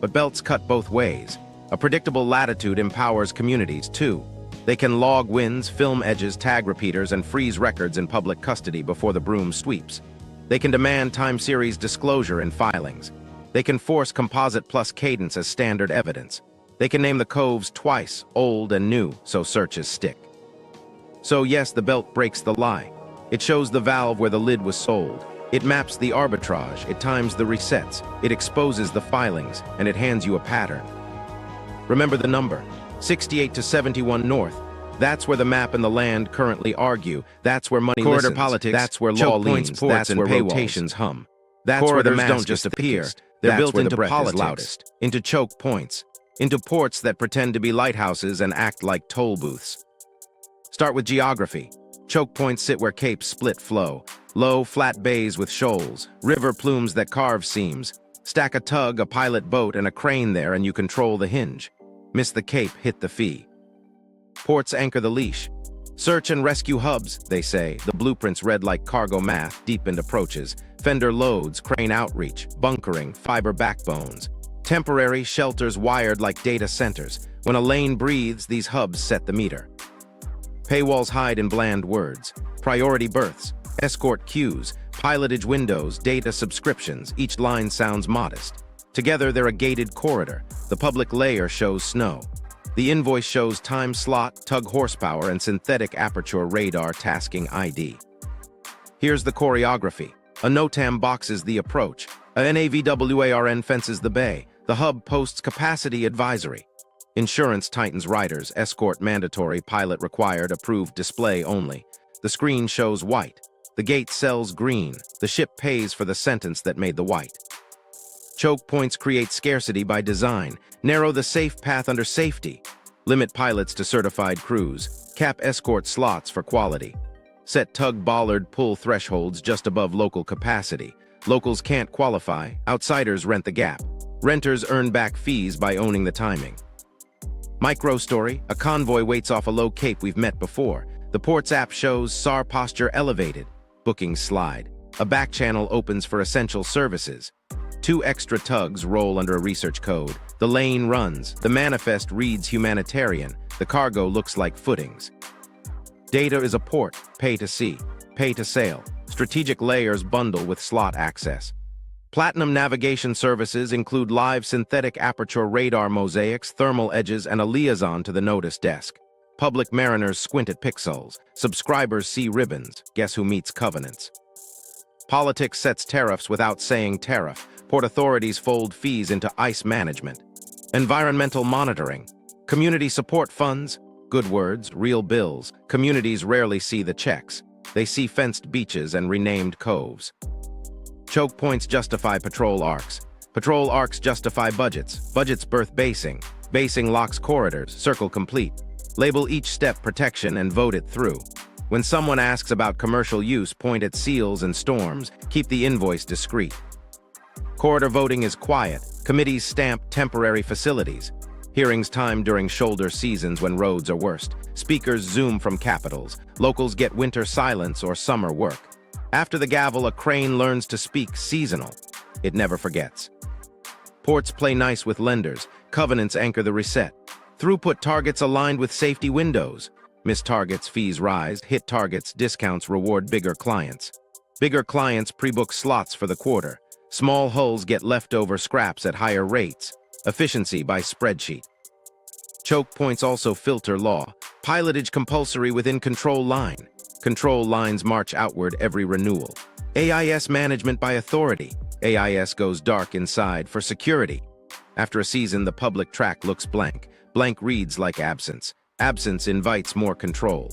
S1: But belts cut both ways. A predictable latitude empowers communities, too. They can log wins, film edges, tag repeaters, and freeze records in public custody before the broom sweeps. They can demand time series disclosure in filings. They can force composite plus cadence as standard evidence. They can name the coves twice, old and new, so searches stick. So yes, the belt breaks the lie. It shows the valve where the lid was sold. It maps the arbitrage, it times the resets, it exposes the filings, and it hands you a pattern. Remember the number, 68 to 71 north. That's where the map and the land currently argue. That's where money
S2: Corridor
S1: listens.
S2: politics,
S1: That's where law leans. That's where
S2: paywalls.
S1: rotations hum. That's where the masks don't just appear. They're built into politics, loudest, into choke points, into ports that pretend to be lighthouses and act like toll booths. Start with geography. Choke points sit where capes split flow. Low, flat bays with shoals. River plumes that carve seams. Stack a tug, a pilot boat, and a crane there, and you control the hinge. Miss the cape, hit the fee. Ports anchor the leash. Search and rescue hubs, they say. The blueprints read like cargo math, deepened approaches. Fender loads, crane outreach, bunkering, fiber backbones. Temporary shelters wired like data centers. When a lane breathes, these hubs set the meter. Paywalls hide in bland words. Priority berths, escort queues, pilotage windows, data subscriptions. Each line sounds modest. Together, they're a gated corridor. The public layer shows snow. The invoice shows time slot, tug horsepower, and synthetic aperture radar tasking ID. Here's the choreography. A NOTAM boxes the approach. A NAVWARN fences the bay. The hub posts capacity advisory. Insurance tightens riders, escort mandatory, pilot required, approved display only. The screen shows white. The gate sells green. The ship pays for the sentence that made the white. Choke points create scarcity by design. Narrow the safe path under safety. Limit pilots to certified crews. Cap escort slots for quality. Set tug bollard pull thresholds just above local capacity. Locals can't qualify. Outsiders rent the gap. Renters earn back fees by owning the timing. Micro story, a convoy waits off a low cape we've met before. The ports app shows SAR posture elevated. Bookings slide. A back channel opens for essential services. 2 extra tugs roll under a research code. The lane runs. The manifest reads humanitarian. The cargo looks like footings. Data is a port. Pay to see. Pay to sail. Strategic layers bundle with slot access. Platinum navigation services include live synthetic aperture radar mosaics, thermal edges, and a liaison to the notice desk. Public mariners squint at pixels. Subscribers see ribbons. Guess who meets covenants? Politics sets tariffs without saying tariff. Port authorities fold fees into ICE management. Environmental monitoring. Community support funds. Good words, real bills. Communities rarely see the checks. They see fenced beaches and renamed coves. Choke points justify patrol arcs. Patrol arcs justify budgets. Budgets birth basing. Basing locks corridors. Circle complete. Label each step protection and vote it through. When someone asks about commercial use, point at seals and storms. Keep the invoice discreet. Corridor voting is quiet. Committees stamp temporary facilities. Hearings timed during shoulder seasons when roads are worst. Speakers zoom from capitals. Locals get winter silence or summer work. After the gavel, a crane learns to speak seasonal. It never forgets. Ports play nice with lenders. Covenants anchor the reset. Throughput targets aligned with safety windows. Miss targets, fees rise. Hit targets, discounts reward bigger clients. Bigger clients pre-book slots for the quarter. Small hulls get leftover scraps at higher rates. Efficiency by spreadsheet. Choke points also filter law. Pilotage compulsory within control line. Control lines march outward every renewal. AIS management by authority. AIS goes dark inside for security. After a season, the public track looks blank. Blank reads like absence. Absence invites more control.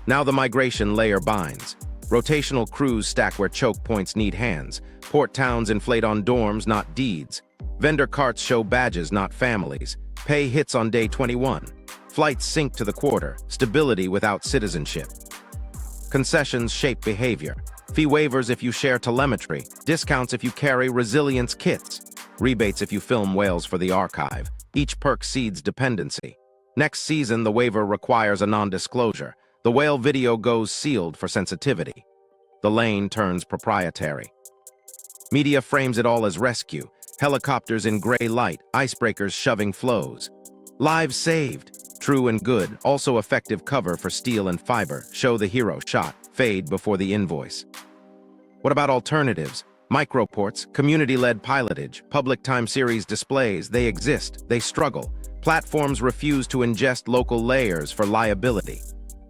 S1: Now the migration layer binds. Rotational crews stack where choke points need hands. Port towns inflate on dorms, not deeds. Vendor carts show badges, not families. Pay hits on day 21. Flights sink to the quarter. Stability without citizenship. Concessions shape behavior. Fee waivers if you share telemetry. Discounts if you carry resilience kits. Rebates if you film whales for the archive. Each perk seeds dependency. Next season, the waiver requires a non-disclosure. The whale video goes sealed for sensitivity. The lane turns proprietary. Media frames it all as rescue. Helicopters in gray light, icebreakers shoving flows. Lives saved. True and good, also effective cover for steel and fiber. Show the hero shot. Fade before the invoice. What about alternatives? Microports, community-led pilotage, public time series displays, they exist, they struggle. Platforms refuse to ingest local layers for liability.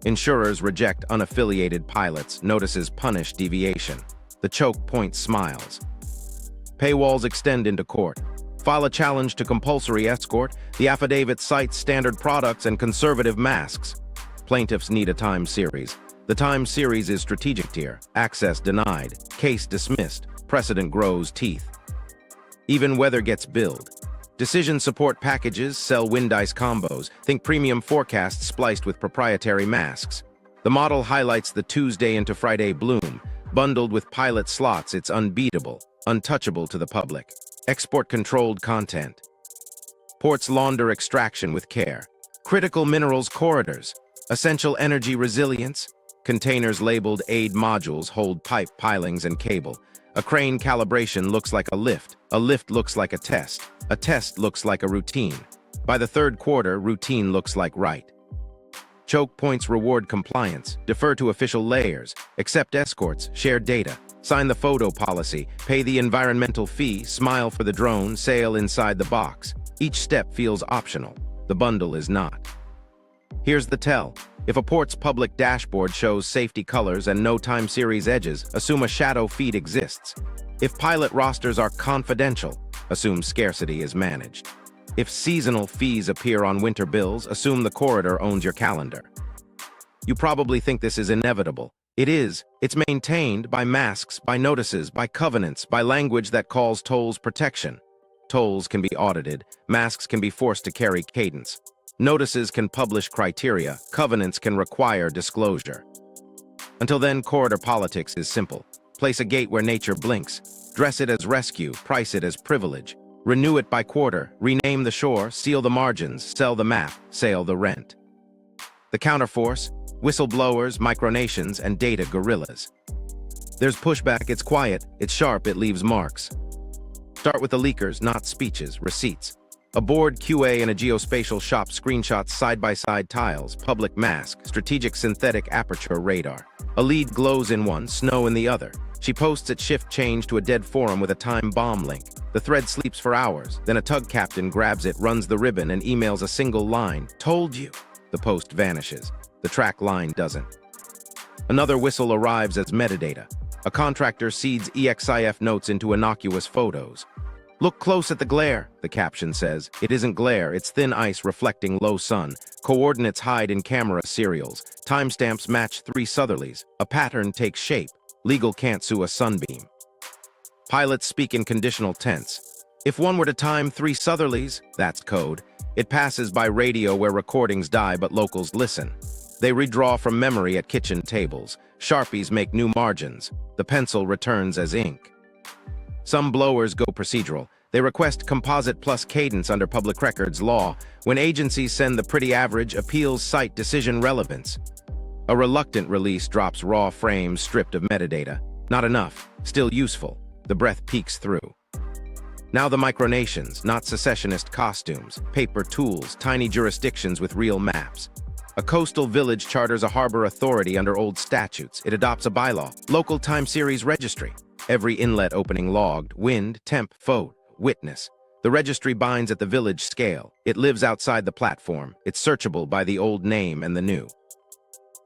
S1: Insurers reject unaffiliated pilots, notices punish deviation. The choke point smiles. Paywalls extend into court. File a challenge to compulsory escort. The affidavit cites standard products and conservative masks. Plaintiffs need a time series. The time series is strategic tier. Access denied. Case dismissed. Precedent grows teeth. Even weather gets billed. Decision support packages sell Windice combos. Think premium forecasts spliced with proprietary masks. The model highlights the Tuesday into Friday bloom. Bundled with pilot slots, it's unbeatable, untouchable to the public. Export-controlled content. Ports launder extraction with care. Critical minerals corridors. Essential energy resilience. Containers labeled aid modules hold pipe pilings and cable. A crane calibration looks like a lift looks like a test looks like a routine. By the third quarter, routine looks like right. Choke points reward compliance, defer to official layers, accept escorts, share data, sign the photo policy, pay the environmental fee, smile for the drone, sail inside the box. Each step feels optional. The bundle is not. Here's the tell. If a port's public dashboard shows safety colors and no time series edges, assume a shadow feed exists. If pilot rosters are confidential, assume scarcity is managed. If seasonal fees appear on winter bills, assume the corridor owns your calendar. You probably think this is inevitable. It is. It's maintained by masks, by notices, by covenants, by language that calls tolls protection. Tolls can be audited. Masks can be forced to carry cadence. Notices can publish criteria. Covenants can require disclosure. Until then, corridor politics is simple. Place a gate where nature blinks. Dress it as rescue. Price it as privilege. Renew it by quarter. Rename the shore. Seal the margins. Sell the map. Sail the rent. The Counterforce, whistleblowers, micronations, and data guerrillas. There's pushback. It's quiet. It's sharp. It leaves marks. Start with the leakers, not speeches, receipts. A board QA in a geospatial shop screenshots side-by-side tiles, public mask, strategic synthetic aperture radar. A lead glows in one, snow in the other. She posts at shift change to a dead forum with a time bomb link. The thread sleeps for hours, then a tug captain grabs it, runs the ribbon, and emails a single line. Told you. The post vanishes. The track line doesn't. Another whistle arrives as metadata. A contractor seeds EXIF notes into innocuous photos. Look close at the glare, the caption says. It isn't glare, it's thin ice reflecting low sun. Coordinates hide in camera serials. Timestamps match 3 southerlies. A pattern takes shape. Legal can't sue a sunbeam. Pilots speak in conditional tense. If one were to time 3 southerlies, that's code. It passes by radio where recordings die but locals listen. They redraw from memory at kitchen tables. Sharpies make new margins. The pencil returns as ink. Some blowers go procedural. They request composite plus cadence under public records law. When agencies send the pretty average, appeals cite decision relevance. A reluctant release drops raw frames stripped of metadata. Not enough, still useful. The breath peeks through. Now the micronations, not secessionist costumes, paper tools, tiny jurisdictions with real maps. A coastal village charters a harbor authority under old statutes. It adopts a bylaw, local time series registry. Every inlet opening logged, wind, temp, foe, witness. The registry binds at the village scale. It lives outside the platform. It's searchable by the old name and the new.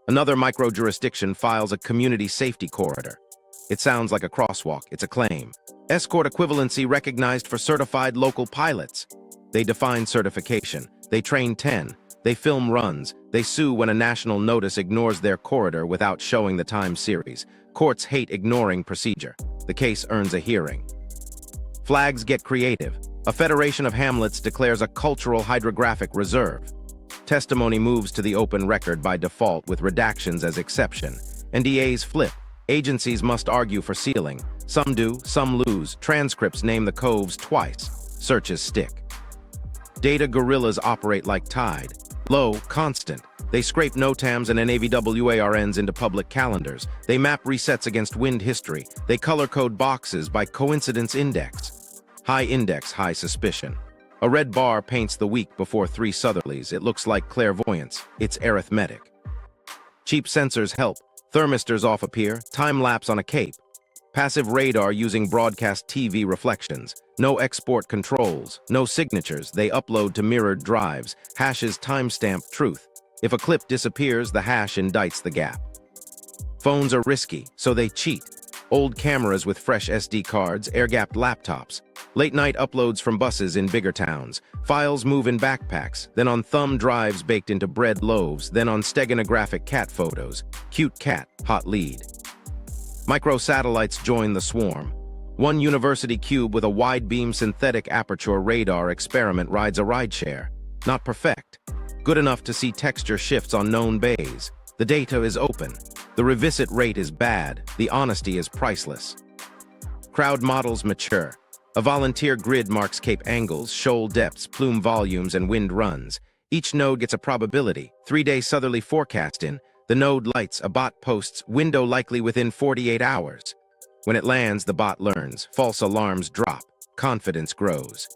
S1: Another micro-jurisdiction files a community safety corridor. It sounds like a crosswalk. It's a claim. Escort equivalency recognized for certified local pilots. They define certification. They train 10. They film runs. They sue when a national notice ignores their corridor without showing the time series. Courts hate ignoring procedure. The case earns a hearing. Flags get creative. A federation of hamlets declares a cultural hydrographic reserve. Testimony moves to the open record by default with redactions as exception. NDAs flip. Agencies must argue for sealing. Some do, some lose. Transcripts name the coves twice. Searches stick. Data guerrillas operate like tide. Low, constant. They scrape NOTAMs and NAVWARNs into public calendars. They map resets against wind history. They color code boxes by coincidence index. High index, high suspicion. A red bar paints the week before 3 southerlies. It looks like clairvoyance. It's arithmetic. Cheap sensors help. Thermistors off appear. Time-lapse on a cape. Passive radar using broadcast TV reflections. No export controls. No signatures. They upload to mirrored drives. Hashes timestamp truth. If a clip disappears, the hash indicts the gap. Phones are risky, so they cheat. Old cameras with fresh SD cards, air-gapped laptops. Late-night uploads from buses in bigger towns. Files move in backpacks, then on thumb drives baked into bread loaves, then on steganographic cat photos. Cute cat, hot lead. Microsatellites join the swarm. One university cube with a wide-beam synthetic aperture radar experiment rides a rideshare. Not perfect. Good enough to see texture shifts on known bays. The data is open. The revisit rate is bad. The honesty is priceless. Crowd models mature. A volunteer grid marks cape angles, shoal depths, plume volumes, and wind runs. Each node gets a probability. 3-day southerly forecast in. The node lights, a bot posts, window likely within 48 hours. When it lands, the bot learns. False alarms drop. Confidence grows.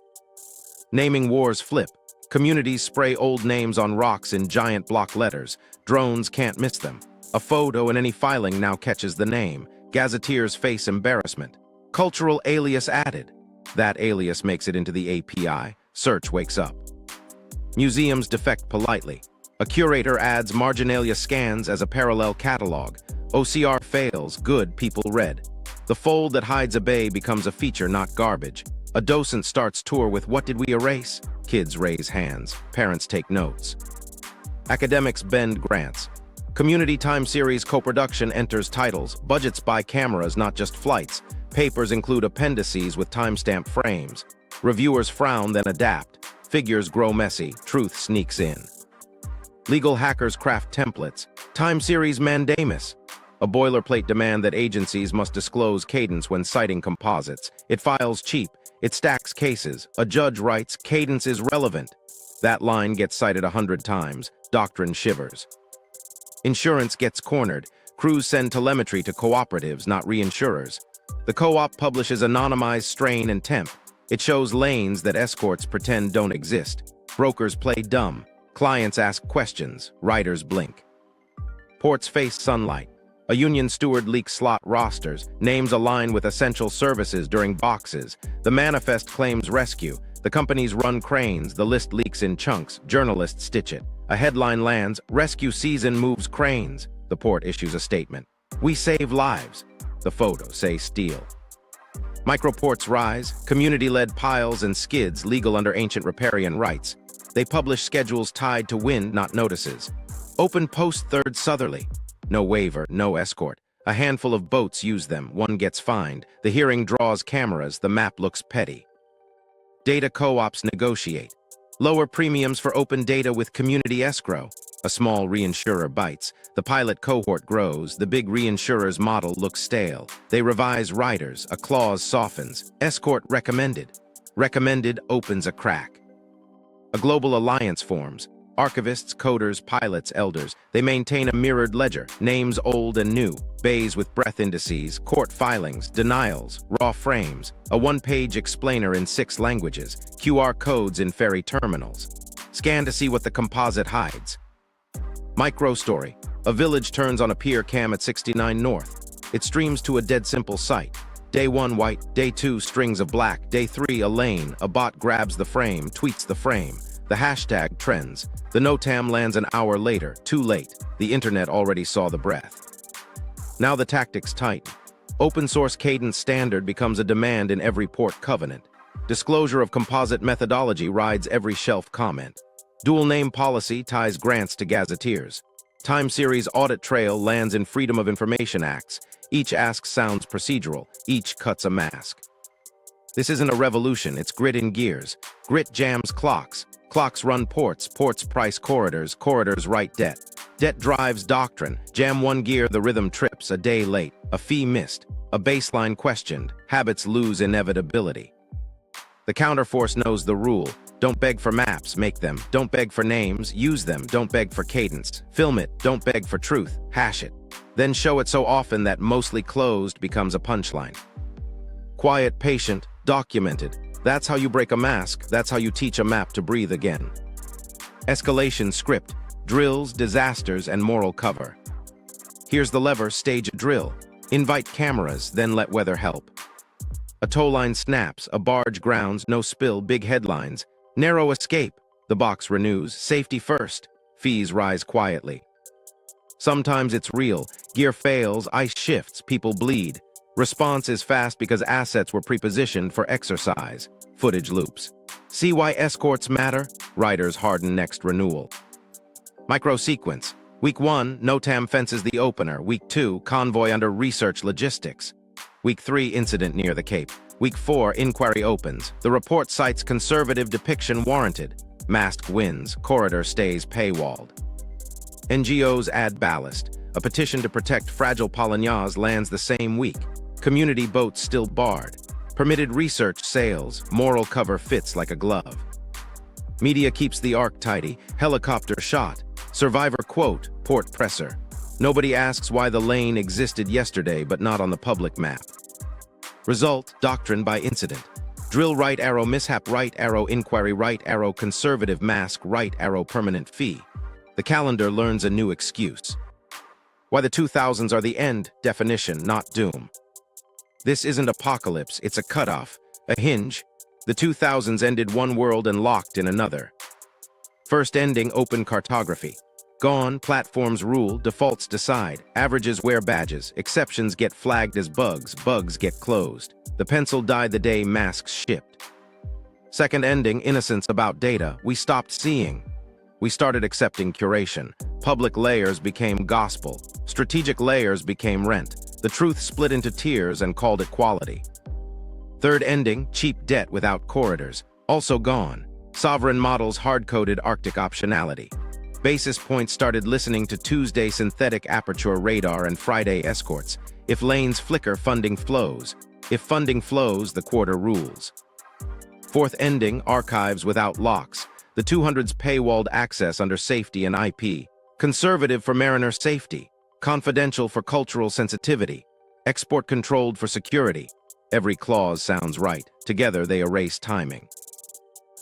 S1: Naming wars flip. Communities spray old names on rocks in giant block letters. Drones can't miss them. A photo in any filing now catches the name. Gazetteers face embarrassment. Cultural alias added. That alias makes it into the API. Search wakes up. Museums defect politely. A curator adds marginalia scans as a parallel catalog. OCR fails, good, people read. The fold that hides a bay becomes a feature, not garbage. A docent starts tour with "What did we erase?" Kids raise hands. Parents take notes. Academics bend grants. Community time series co-production enters titles. Budgets buy cameras, not just flights. Papers include appendices with timestamp frames. Reviewers frown, then adapt. Figures grow messy. Truth sneaks in. Legal hackers craft templates. Time series mandamus. A boilerplate demand that agencies must disclose cadence when citing composites. It files cheap. It stacks cases. A judge writes, "Cadence is relevant." That line gets cited 100 times. Doctrine shivers. Insurance gets cornered. Crews send telemetry to cooperatives, not reinsurers. The co-op publishes anonymized strain and temp. It shows lanes that escorts pretend don't exist. Brokers play dumb. Clients ask questions. Writers blink. Ports face sunlight. A union steward leaks slot rosters. Names align with essential services during boxes. The manifest claims rescue. The companies run cranes. The list leaks in chunks. Journalists stitch it. A headline lands, "Rescue season moves cranes." The port issues a statement. "We save lives." The photos say steel. Microports rise. Community-led piles and skids legal under ancient riparian rights. They publish schedules tied to wind, not notices. Open post 3rd southerly. No waiver, no escort. A handful of boats use them. One gets fined. The hearing draws cameras. The map looks petty. Data co-ops negotiate. Lower premiums for open data with community escrow. A small reinsurer bites. The pilot cohort grows. The big reinsurer's model looks stale. They revise riders. A clause softens. Escort recommended. Recommended opens a crack. A global alliance forms. Archivists, coders, pilots, elders. They maintain a mirrored ledger. Names old and new. Bays with breath indices. Court filings. Denials. Raw frames. A one-page explainer in 6 languages. QR codes in ferry terminals. Scan to see what the composite hides. Micro-story. A village turns on a pier cam at 69 North. It streams to a dead simple site. Day 1 white, day 2 strings of black, day 3 a lane. A bot grabs the frame, tweets the frame. The hashtag trends. The NOTAM lands an hour later, too late. The internet already saw the breath. Now the tactics tighten. Open source cadence standard becomes a demand in every port covenant. Disclosure of composite methodology rides every shelf comment. Dual name policy ties grants to gazetteers. Time series audit trail lands in Freedom of Information Acts. Each ask sounds procedural. Each cuts a mask. This isn't a revolution, it's grit in gears. Grit jams clocks. Clocks run ports. Ports price corridors. Corridors write debt. Debt drives doctrine. Jam one gear, the rhythm trips. A day late. A fee missed. A baseline questioned. Habits lose inevitability. The counterforce knows the rule. Don't beg for maps, make them. Don't beg for names, use them. Don't beg for cadence. Film it. Don't beg for truth, hash it. Then show it so often that mostly closed becomes a punchline. Quiet, patient, documented. That's how you break a mask. That's how you teach a map to breathe again. Escalation script. Drills, disasters, and moral cover. Here's the lever, stage a drill. Invite cameras, then let weather help. A tow line snaps, a barge grounds, no spill, big headlines. Narrow escape, the box renews, safety first, fees rise quietly. Sometimes it's real, gear fails, ice shifts, people bleed. Response is fast because assets were prepositioned for exercise, footage loops. See why escorts matter? Riders harden next renewal. Micro-sequence. Week 1, NOTAM fences the opener. Week 2, convoy under research logistics. Week 3, incident near the Cape. Week 4, inquiry opens. The report cites conservative depiction warranted. Mask wins. Corridor stays paywalled. NGOs add ballast. A petition to protect fragile Pollen lands the same week. Community boats still barred. Permitted research sails. Moral cover fits like a glove. Media keeps the arc tidy. Helicopter shot. Survivor quote, port presser. Nobody asks why the lane existed yesterday but not on the public map. Result, doctrine by incident. Drill right arrow, mishap right arrow, inquiry right arrow, conservative mask right arrow, permanent fee. The calendar learns a new excuse. Why the 2000s are the end, definition, not doom. This isn't apocalypse, it's a cutoff, a hinge. The 2000s ended one world and locked in another. First ending, open cartography. Gone, platforms rule, defaults decide, averages wear badges, exceptions get flagged as bugs, bugs get closed. The pencil died the day masks shipped. Second ending, innocence about data, we stopped seeing. We started accepting curation. Public layers became gospel. Strategic layers became rent. The truth split into tiers and called it quality. Third ending, cheap debt without corridors, also gone. Sovereign models hard-coded Arctic optionality. Basis points started listening to Tuesday synthetic aperture radar and Friday escorts. If lanes flicker, funding flows. If funding flows, the quarter rules. Fourth ending, archives without locks. The 200s paywalled access under safety and IP. Conservative for mariner safety. Confidential for cultural sensitivity. Export controlled for security. Every clause sounds right. Together they erase timing.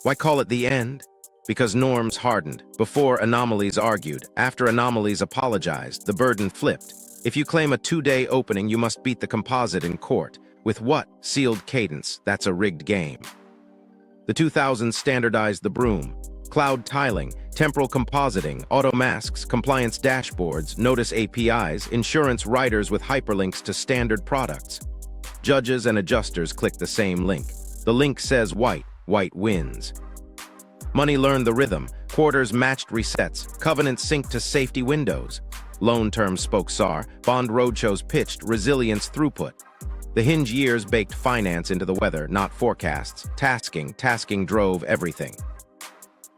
S1: Why call it the end? Because norms hardened. Before, anomalies argued. After, anomalies apologized. The burden flipped. If you claim a 2-day opening, you must beat the composite in court. With what? Sealed cadence. That's a rigged game. The 2000s standardized the broom. Cloud tiling, temporal compositing, auto masks, compliance dashboards, notice APIs, insurance writers with hyperlinks to standard products. Judges and adjusters click the same link. The link says white. White wins. Money learned the rhythm. Quarters matched resets. Covenants synced to safety windows. Loan terms spoke SAR. Bond roadshows pitched. Resilience throughput. The hinge years baked finance into the weather, not forecasts. Tasking drove everything.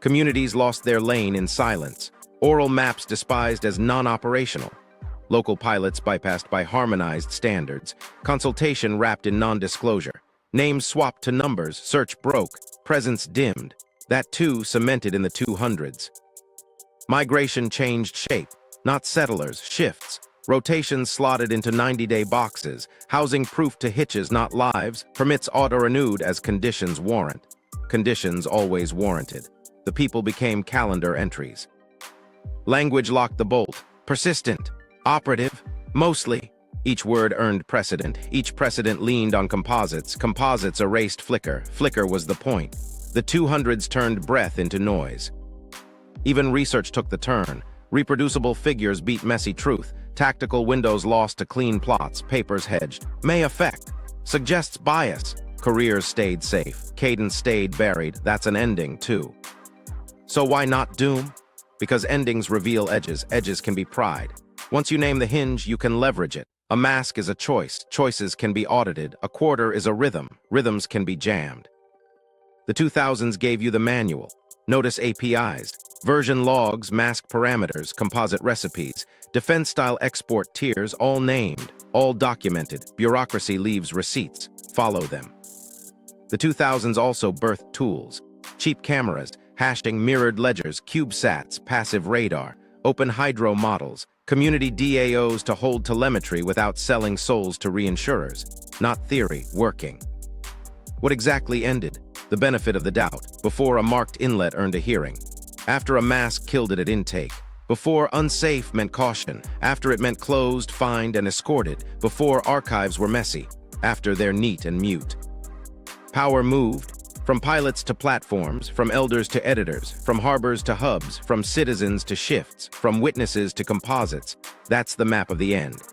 S1: Communities lost their lane in silence. Oral maps despised as non-operational. Local pilots bypassed by harmonized standards. Consultation wrapped in non-disclosure. Names swapped to numbers. Search broke. Presence dimmed. That too cemented in the 200s. Migration changed shape. Not settlers, shifts. Rotations slotted into 90-day boxes. Housing proof to hitches, not lives. Permits auto-renewed as conditions warrant. Conditions always warranted. The people became calendar entries. Language locked the bolt. Persistent. Operative. Mostly. Each word earned precedent. Each precedent leaned on composites. Composites erased flicker. Flicker was the point. The 200s turned breath into noise. Even research took the turn. Reproducible figures beat messy truth. Tactical windows lost to clean plots. Papers hedged. May affect. Suggests bias. Careers stayed safe. Cadence stayed buried. That's an ending, too. So why not doom? Because endings reveal edges. Edges can be pried. Once you name the hinge, you can leverage it. A mask is a choice. Choices can be audited. A quarter is a rhythm. Rhythms can be jammed. The 2000s gave you the manual. Notice APIs, version logs, mask parameters, composite recipes, defense-style export tiers, all named, all documented. Bureaucracy leaves receipts. Follow them. The 2000s also birthed tools. Cheap cameras, hashing mirrored ledgers, CubeSats, passive radar, open hydro models, community DAOs to hold telemetry without selling souls to reinsurers. Not theory, working. What exactly ended? The benefit of the doubt. Before a marked inlet earned a hearing. After a mask killed it at intake. Before unsafe meant caution. After it meant closed, fined, and escorted. Before archives were messy. After they're neat and mute. Power moved. From pilots to platforms, from elders to editors, from harbors to hubs, from citizens to shifts, from witnesses to composites. That's the map of the end.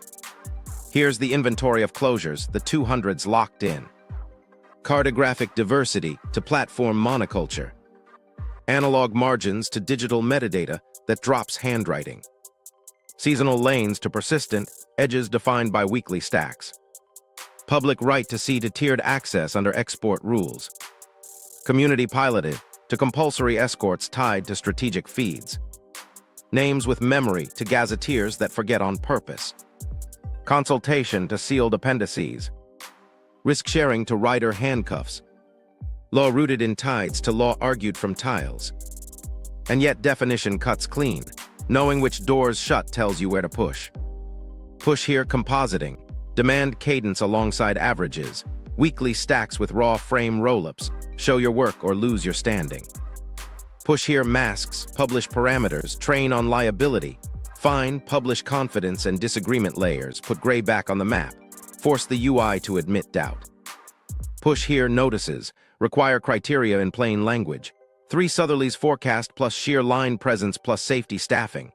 S1: Here's the inventory of closures, the 200s locked in. Cartographic diversity to platform monoculture. Analog margins to digital metadata that drops handwriting. Seasonal lanes to persistent, edges defined by weekly stacks. Public right to see to tiered access under export rules. Community piloted to compulsory escorts tied to strategic feeds. Names with memory to gazetteers that forget on purpose. Consultation to sealed appendices. Risk sharing to rider handcuffs. Law rooted in tides to law argued from tiles. And yet definition cuts clean. Knowing which doors shut tells you where to push. Push here compositing. Demand cadence alongside averages. Weekly stacks with raw frame roll-ups. Show your work or lose your standing. Push here masks, publish parameters, train on liability. Find, publish confidence and disagreement layers, put gray back on the map. Force the UI to admit doubt. Push here notices, require criteria in plain language. 3 southerlies forecast plus sheer line presence plus safety staffing.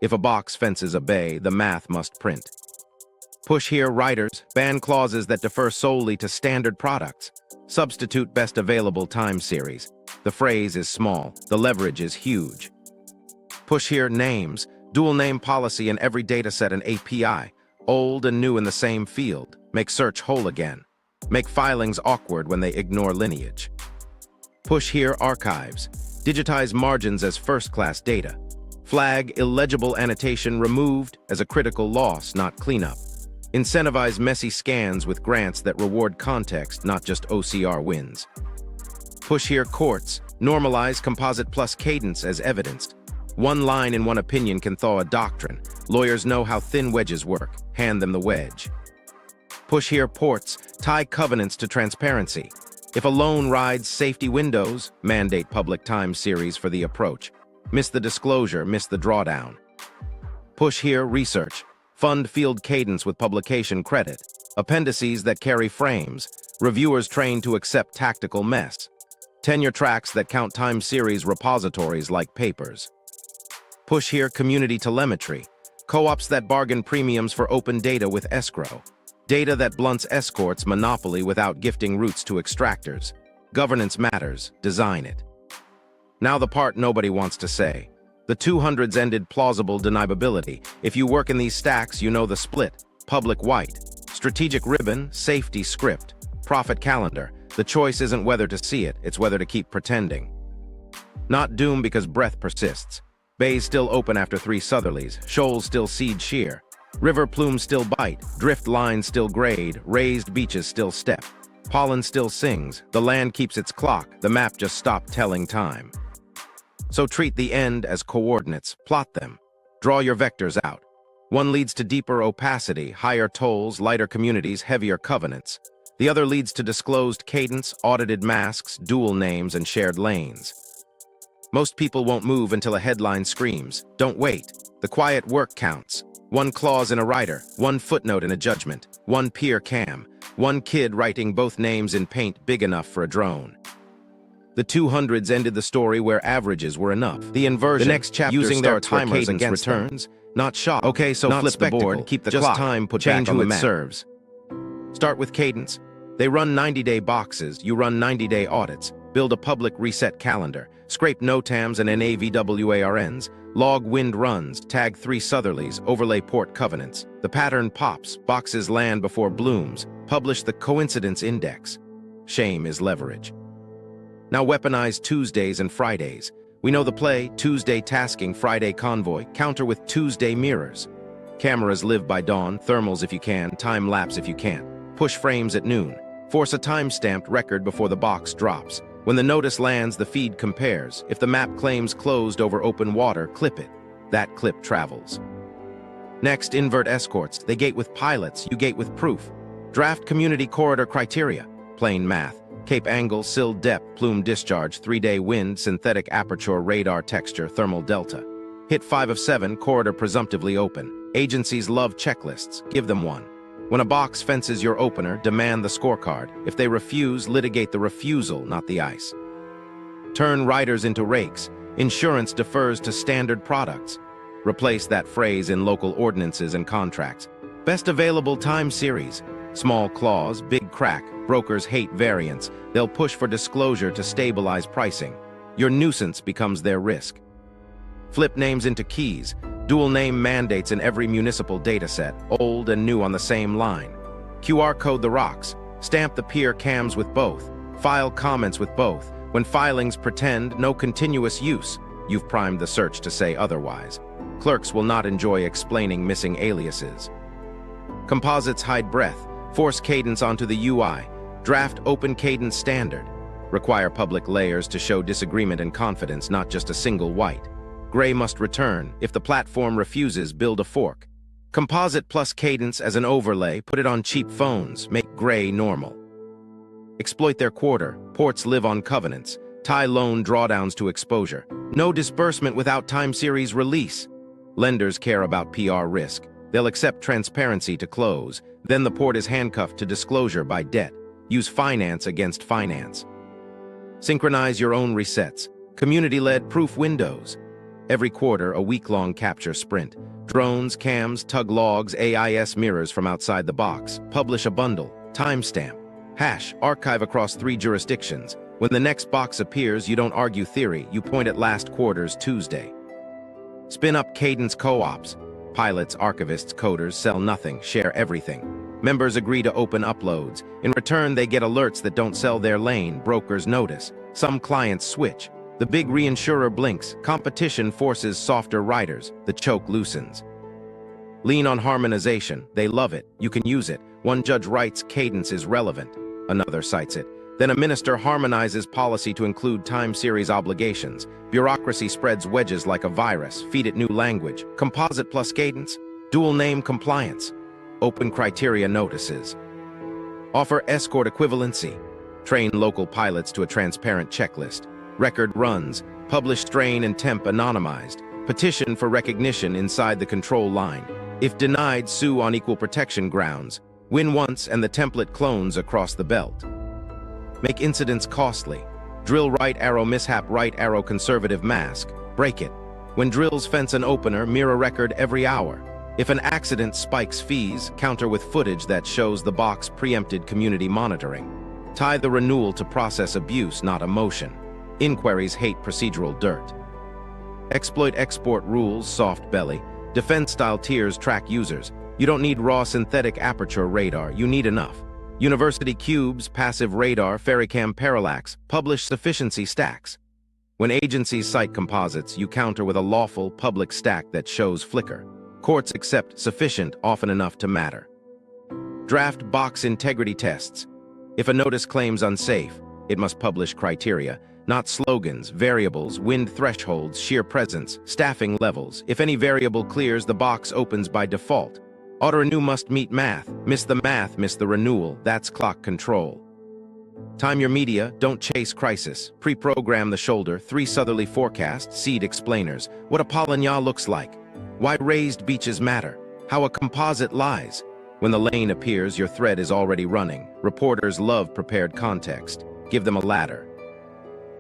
S1: If a box fences a bay, the math must print. Push here writers, ban clauses that defer solely to standard products. Substitute best available time series. The phrase is small, the leverage is huge. Push here names, dual name policy in every dataset and API. Old and new in the same field. Make search whole again. Make filings awkward when they ignore lineage. Push here archives. Digitize margins as first-class data. Flag illegible annotation removed as a critical loss, not cleanup. Incentivize messy scans with grants that reward context, not just OCR wins. Push here courts. Normalize composite plus cadence as evidenced. One line in one opinion can thaw a doctrine. Lawyers know how thin wedges work. Hand them the wedge. Push here ports. Tie covenants to transparency. If a loan rides safety windows, mandate public time series for the approach. Miss the disclosure, miss the drawdown. Push here research. Fund field cadence with publication credit. Appendices that carry frames. Reviewers trained to accept tactical mess. Tenure tracks that count time series repositories like papers. Push here community telemetry. Co-ops that bargain premiums for open data with escrow. Data that blunts escorts monopoly without gifting routes to extractors. Governance matters, design it. Now the part nobody wants to say. The 200s ended plausible deniability. If you work in these stacks, you know the split. Public white. Strategic ribbon, safety script. Profit calendar. The choice isn't whether to see it, it's whether to keep pretending. Not doom because breath persists. Bays still open after 3 southerlies. Shoals still seed shear. River plumes still bite. Drift lines still grade. Raised beaches still step. Pollen still sings. The land keeps its clock. The map just stopped telling time. So treat the end as coordinates, plot them. Draw your vectors out. One leads to deeper opacity, higher tolls, lighter communities, heavier covenants. The other leads to disclosed cadence, audited masks, dual names, and shared lanes. Most people won't move until a headline screams, "Don't wait." The quiet work counts. 1 clause in a writer, 1 footnote in a judgment, 1 peer cam, 1 kid writing both names in paint big enough for a drone. The 200s ended the story where averages were enough. The inversion,
S2: The next chapter
S1: using their
S2: starts where
S1: timers
S2: cadence
S1: against
S2: returns,
S1: them. Not shock.
S2: Okay, so
S1: not
S2: flip the
S1: spectacle.
S2: board, keep the
S1: just
S2: clock,
S1: time put
S2: change
S1: back on
S2: who
S1: the
S2: it
S1: map.
S2: serves.
S1: Start with cadence. They run 90-day boxes. You run 90-day audits. Build a public reset calendar. Scrape NOTAMs and NAVWARNs. Log wind runs. Tag 3 southerlies. Overlay port covenants. The pattern pops. Boxes land before blooms. Publish the coincidence index. Shame is leverage. Now weaponize Tuesdays and Fridays. We know the play: Tuesday tasking, Friday convoy. Counter with Tuesday mirrors. Cameras live by dawn. Thermals if you can. Time lapse if you can't. Push frames at noon. Force a time-stamped record before the box drops. When the notice lands, the feed compares. If the map claims closed over open water, clip it. That clip travels. Next, invert escorts. They gate with pilots, you gate with proof. Draft community corridor criteria. Plain math. Cape angle, sill depth, plume discharge, 3-day wind, synthetic aperture, radar texture, thermal delta. Hit 5 of 7, corridor presumptively open. Agencies love checklists. Give them one. When a box fences your opener, demand the scorecard. If they refuse, litigate the refusal, not the ice. Turn riders into rakes. Insurance defers to standard products. Replace that phrase in local ordinances and contracts. Best available time series. Small clause, big crack. Brokers hate variance. They'll push for disclosure to stabilize pricing. Your nuisance becomes their risk. Flip names into keys. Dual name mandates in every municipal dataset, old and new on the same line. QR code the rocks. Stamp the peer cams with both. File comments with both. When filings pretend no continuous use, you've primed the search to say otherwise. Clerks will not enjoy explaining missing aliases. Composites hide breath. Force cadence onto the UI. Draft open cadence standard. Require public layers to show disagreement and confidence, not just a single white. Gray must return. If the platform refuses, build a fork. Composite plus cadence as an overlay, put it on cheap phones, make gray normal. Exploit their quarter. Ports live on covenants. Tie loan drawdowns to exposure. No disbursement without time series release. Lenders care about PR risk. They'll accept transparency to close. Then the port is handcuffed to disclosure by debt. Use finance against finance. Synchronize your own resets. Community-led proof windows. Every quarter, a week-long capture sprint. Drones, cams, tug logs, AIS mirrors from outside the box. Publish a bundle. Timestamp. Hash. Archive across 3 jurisdictions. When the next box appears, you don't argue theory. You point at last quarter's Tuesday. Spin up cadence co-ops. Pilots, archivists, coders sell nothing, share everything. Members agree to open uploads. In return, they get alerts that don't sell their lane. Brokers notice. Some clients switch. The big reinsurer blinks. Competition forces softer riders. The choke loosens. Lean on harmonization. They love it. You can use it. One judge writes cadence is relevant. Another cites it. Then a minister harmonizes policy to include time series obligations. Bureaucracy spreads wedges like a virus. Feed it new language. Composite plus cadence. Dual name compliance. Open criteria notices. Offer escort equivalency. Train local pilots to a transparent checklist. Record runs. Publish strain and temp anonymized. Petition for recognition inside the control line. If denied, sue on equal protection grounds. Win once and the template clones across the belt. Make incidents costly. Drill right arrow mishap right arrow conservative mask. Break it. When drills fence an opener, mirror record every hour. If an accident spikes fees, counter with footage that shows the box preempted community monitoring. Tie the renewal to process abuse, not emotion. Inquiries hate procedural dirt. Exploit export rules, soft belly. Defense-style tiers track users. You don't need raw synthetic aperture radar, you need enough. University cubes, passive radar, ferrycam parallax, publish sufficiency stacks. When agencies cite composites, you counter with a lawful public stack that shows flicker. Courts accept sufficient, often enough to matter. Draft box integrity tests. If a notice claims unsafe, it must publish criteria, not slogans, variables, wind thresholds, sheer presence, staffing levels. If any variable clears, the box opens by default. Auto-renew must meet math. Miss the math, miss the renewal. That's clock control. Time your media, don't chase crisis. Pre-program the shoulder, 3 southerly forecasts, seed explainers. What a Pollen looks like. Why raised beaches matter. How a composite lies. When the lane appears, your thread is already running. Reporters love prepared context. Give them a ladder.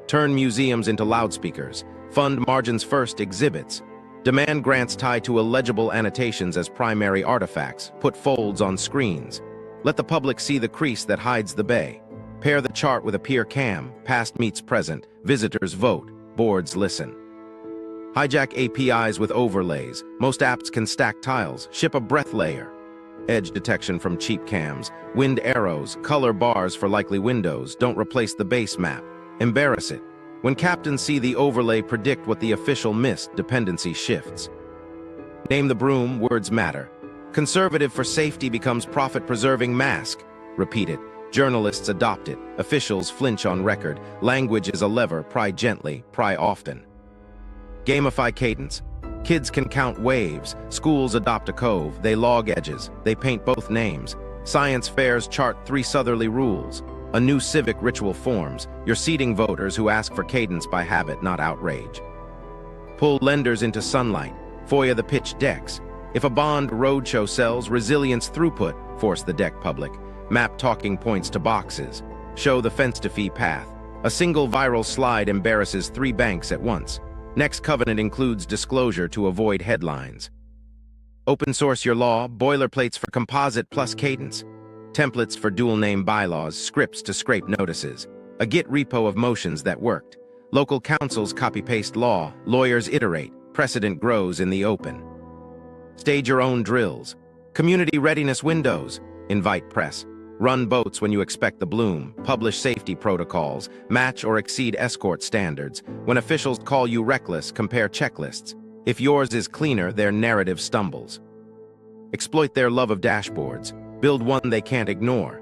S1: Turn museums into loudspeakers. Fund margins first exhibits. Demand grants tied to illegible annotations as primary artifacts. Put folds on screens. Let the public see the crease that hides the bay. Pair the chart with a peer cam, past meets present, visitors vote, boards listen. Hijack APIs with overlays. Most apps can stack tiles, ship a breath layer. Edge detection from cheap cams, wind arrows, color bars for likely windows. Don't replace the base map. Embarrass it. When captains see the overlay, predict what the official missed. Dependency shifts. Name the broom, words matter. Conservative for safety becomes profit-preserving mask. Repeat it. Journalists adopt it. Officials flinch on record. Language is a lever. Pry gently, pry often. Gamify cadence. Kids can count waves. Schools adopt a cove. They log edges. They paint both names. Science fairs chart 3 southerly rules. A new civic ritual forms. You're seating voters who ask for cadence by habit, not outrage. Pull lenders into sunlight. FOIA the pitch decks. If a bond roadshow sells, resilience throughput. Force the deck public. Map talking points to boxes. Show the fence-to-fee path. A single viral slide embarrasses 3 banks at once. Next covenant includes disclosure to avoid headlines. Open source your law, boilerplates for composite plus cadence. Templates for dual name bylaws, scripts to scrape notices. A Git repo of motions that worked. Local councils copy-paste law, lawyers iterate, precedent grows in the open. Stage your own drills. Community readiness windows. Invite press. Run boats when you expect the bloom. Publish safety protocols. Match or exceed escort standards. When officials call you reckless, compare checklists. If yours is cleaner, their narrative stumbles. Exploit their love of dashboards. Build one they can't ignore.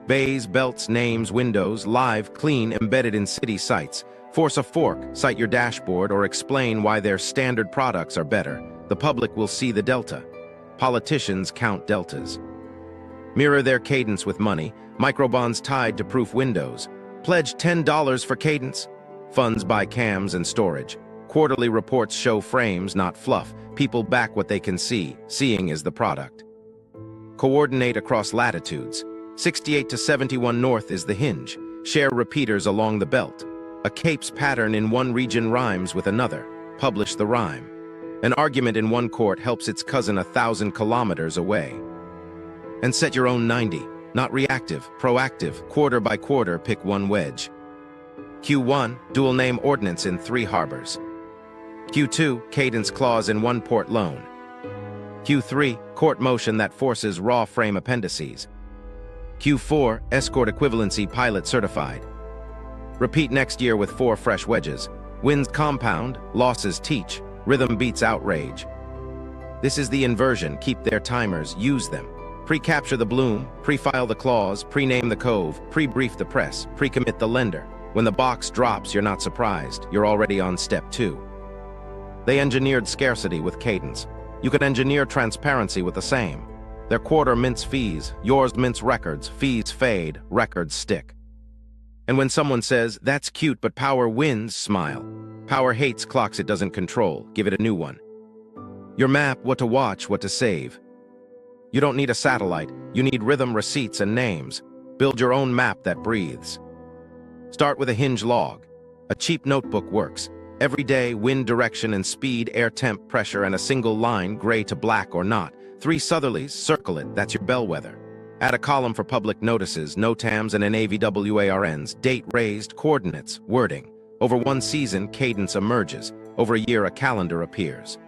S1: Bays, belts, names, windows, live, clean, embedded in city sites. Force a fork, cite your dashboard, or explain why their standard products are better. The public will see the delta. Politicians count deltas. Mirror their cadence with money. Microbonds tied to proof windows. Pledge $10 for cadence. Funds buy cams and storage. Quarterly reports show frames, not fluff. People back what they can see. Seeing is the product. Coordinate across latitudes. 68 to 71 north is the hinge. Share repeaters along the belt. A cape's pattern in one region rhymes with another. Publish the rhyme. An argument in one court helps its cousin 1,000 kilometers away. And set your own 90. Not reactive, proactive. Quarter by quarter, pick one wedge. Q1, dual name ordinance in 3 harbors. Q2, cadence clause in 1 port loan. Q3, court motion that forces raw frame appendices. Q4, escort equivalency pilot certified. Repeat next year with 4 fresh wedges. Wins compound, losses teach. Rhythm beats outrage. This is the inversion. Keep their timers, use them. Pre-capture the bloom, pre-file the clause, pre-name the cove, pre-brief the press, pre-commit the lender. When the box drops, you're not surprised. You're already on step 2. They engineered scarcity with cadence. You can engineer transparency with the same. Their quarter mints fees, yours mints records, fees fade, records stick. And when someone says, that's cute but power wins, smile. Power hates clocks it doesn't control, give it a new one. Your map, what to watch, what to save. You don't need a satellite, you need rhythm, receipts, and names. Build your own map that breathes. Start with a hinge log. A cheap notebook works. Every day, wind direction and speed, air temp, pressure, and a single line, gray to black or not. 3 southerlies, circle it, that's your bellwether. Add a column for public notices, NOTAMs and NAVWARNs, date raised, coordinates, wording. Over 1 season, cadence emerges. Over a year, a calendar appears.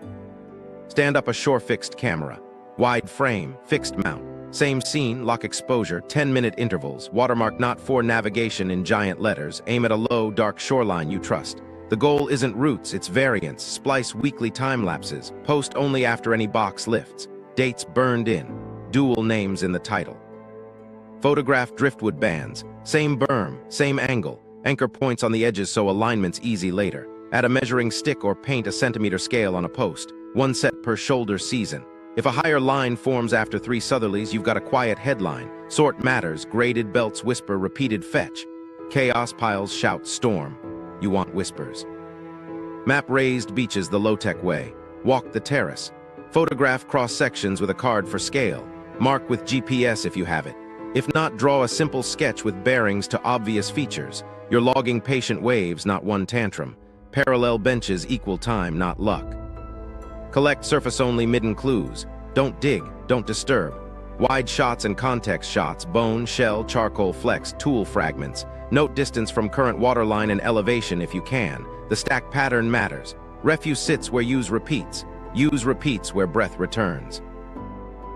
S1: Stand up a shore-fixed camera. Wide frame, fixed mount. Same scene, lock exposure, 10-minute intervals. Watermark not for navigation in giant letters. Aim at a low, dark shoreline you trust. The goal isn't routes, it's variants. Splice weekly time lapses. Post only after any box lifts. Dates burned in. Dual names in the title. Photograph driftwood bands. Same berm, same angle. Anchor points on the edges so alignment's easy later. Add a measuring stick or paint a centimeter scale on a post. 1 set per shoulder season. If a higher line forms after 3 southerlies, you've got a quiet headline. Sort matters, graded belts whisper, repeated fetch. Chaos piles shout storm. You want whispers. Map raised beaches the low-tech way. Walk the terrace. Photograph cross-sections with a card for scale. Mark with GPS if you have it. If not, draw a simple sketch with bearings to obvious features. You're logging patient waves, not one tantrum. Parallel benches equal time, not luck. Collect surface-only midden clues. Don't dig, don't disturb. Wide shots and context shots, bone, shell, charcoal flecks, tool fragments. Note distance from current waterline and elevation if you can. The stack pattern matters. Refuse sits where use repeats. Use repeats where breath returns.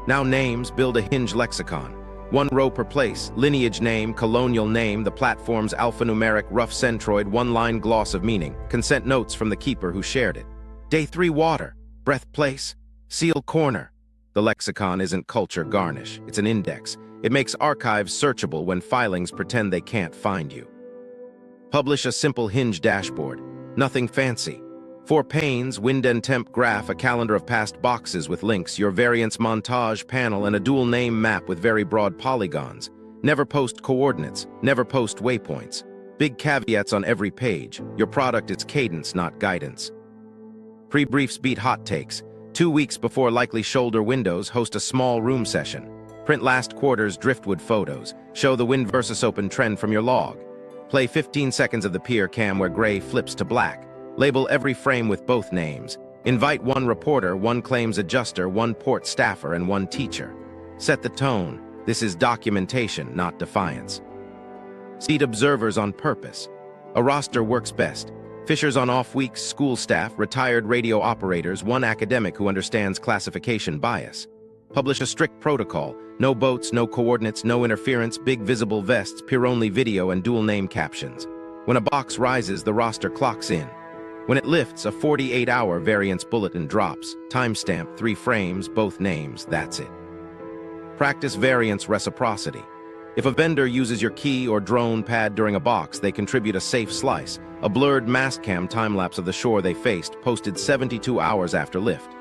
S1: Now names, build a hinge lexicon. 1 row per place, lineage name, colonial name, the platform's alphanumeric rough centroid, 1-line gloss of meaning, consent notes from the keeper who shared it. Day 3 water, breath place, seal corner. The lexicon isn't culture garnish, it's an index. It makes archives searchable when filings pretend they can't find you. Publish a simple hinge dashboard, nothing fancy. 4 panes, wind and temp graph, a calendar of past boxes with links, your variance montage panel, and a dual name map with very broad polygons. Never post coordinates, never post waypoints. Big caveats on every page. Your product is cadence, not guidance. Pre-briefs beat hot takes. 2 weeks before likely shoulder windows, host a small room session. Print last quarter's driftwood photos. Show the wind versus open trend from your log. Play 15 seconds of the pier cam where gray flips to black. Label every frame with both names. Invite 1 reporter, 1 claims adjuster, 1 port staffer, and 1 teacher. Set the tone. This is documentation, not defiance. Seat observers on purpose. A roster works best. Fishers on off weeks, school staff, retired radio operators, 1 academic who understands classification bias. Publish a strict protocol. No boats, no coordinates, no interference, big visible vests, peer-only video, and dual name captions. When a box rises, the roster clocks in. When it lifts, a 48-hour variance bulletin drops. Timestamp, 3 frames, both names, that's it. Practice variance reciprocity. If a vendor uses your key or drone pad during a box, they contribute a safe slice, a blurred mastcam time-lapse of the shore they faced, posted 72 hours after lift.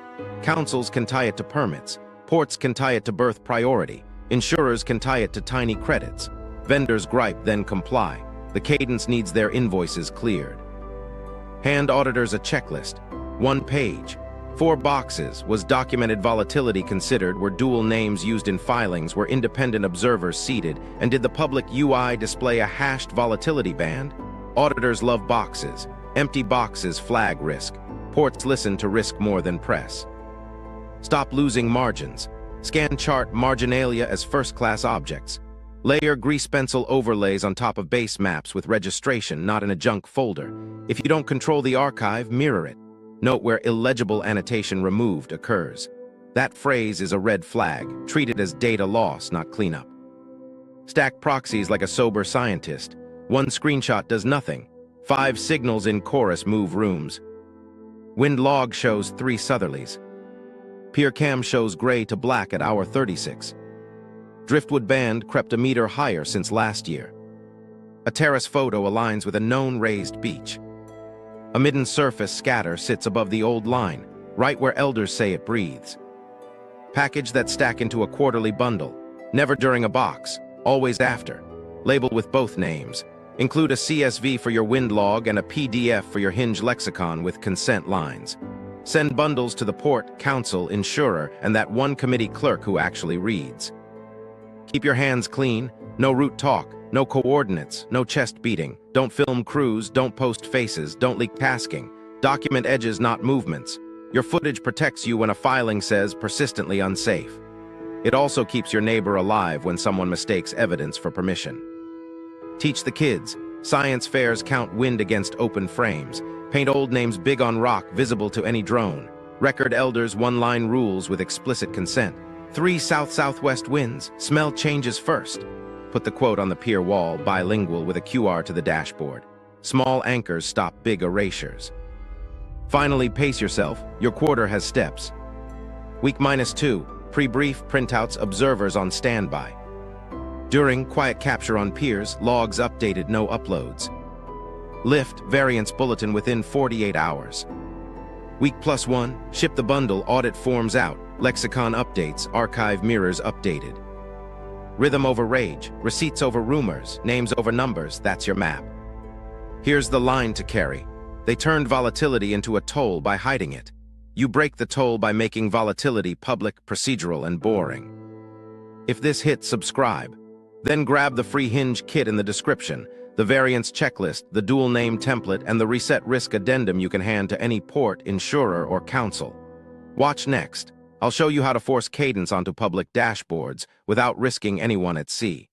S1: Councils can tie it to permits. Ports can tie it to berth priority. Insurers can tie it to tiny credits. Vendors gripe, then comply. The cadence needs their invoices cleared. Hand auditors a checklist. 1 page. 4 boxes. Was documented volatility considered? Were dual names used in filings? Were independent observers seated? And did the public UI display a hashed volatility band? Auditors love boxes. Empty boxes flag risk. Ports listen to risk more than press. Stop losing margins. Scan chart marginalia as first-class objects. Layer grease pencil overlays on top of base maps with registration, not in a junk folder. If you don't control the archive, mirror it. Note where illegible annotation removed occurs. That phrase is a red flag. Treat it as data loss, not cleanup. Stack proxies like a sober scientist. 1 screenshot does nothing. 5 signals in chorus move rooms. Wind log shows 3 southerlies. Pier cam shows gray to black at hour 36. Driftwood band crept a meter higher since last year. A terrace photo aligns with a known raised beach. A midden surface scatter sits above the old line, right where elders say it breathes. Package that stack into a quarterly bundle. Never during a box, always after. Label with both names. Include a CSV for your wind log and a PDF for your hinge lexicon with consent lines. Send bundles to the port, council, insurer, and that 1 committee clerk who actually reads. Keep your hands clean. No route talk, no coordinates, no chest beating. Don't film crews, don't post faces, don't leak tasking. Document edges, not movements. Your footage protects you when a filing says persistently unsafe. It also keeps your neighbor alive when someone mistakes evidence for permission. Teach the kids. Science fairs count wind against open frames. Paint old names big on rock, visible to any drone. Record elders 1-line rules with explicit consent. 3 south-southwest winds. Smell changes first. Put the quote on the pier wall, bilingual with a QR to the dashboard. Small anchors stop big erasures. Finally, pace yourself. Your quarter has steps. Week -2. Pre-brief printouts, observers on standby. During, quiet capture on piers, logs updated, no uploads. Lift, variance bulletin within 48 hours. Week +1, ship the bundle, audit forms out, lexicon updates, archive mirrors updated. Rhythm over rage, receipts over rumors, names over numbers, that's your map. Here's the line to carry. They turned volatility into a toll by hiding it. You break the toll by making volatility public, procedural, and boring. If this hit, subscribe. Then grab the free hinge kit in the description, the variance checklist, the dual name template, and the reset risk addendum you can hand to any port, insurer, or council. Watch next. I'll show you how to force cadence onto public dashboards without risking anyone at sea.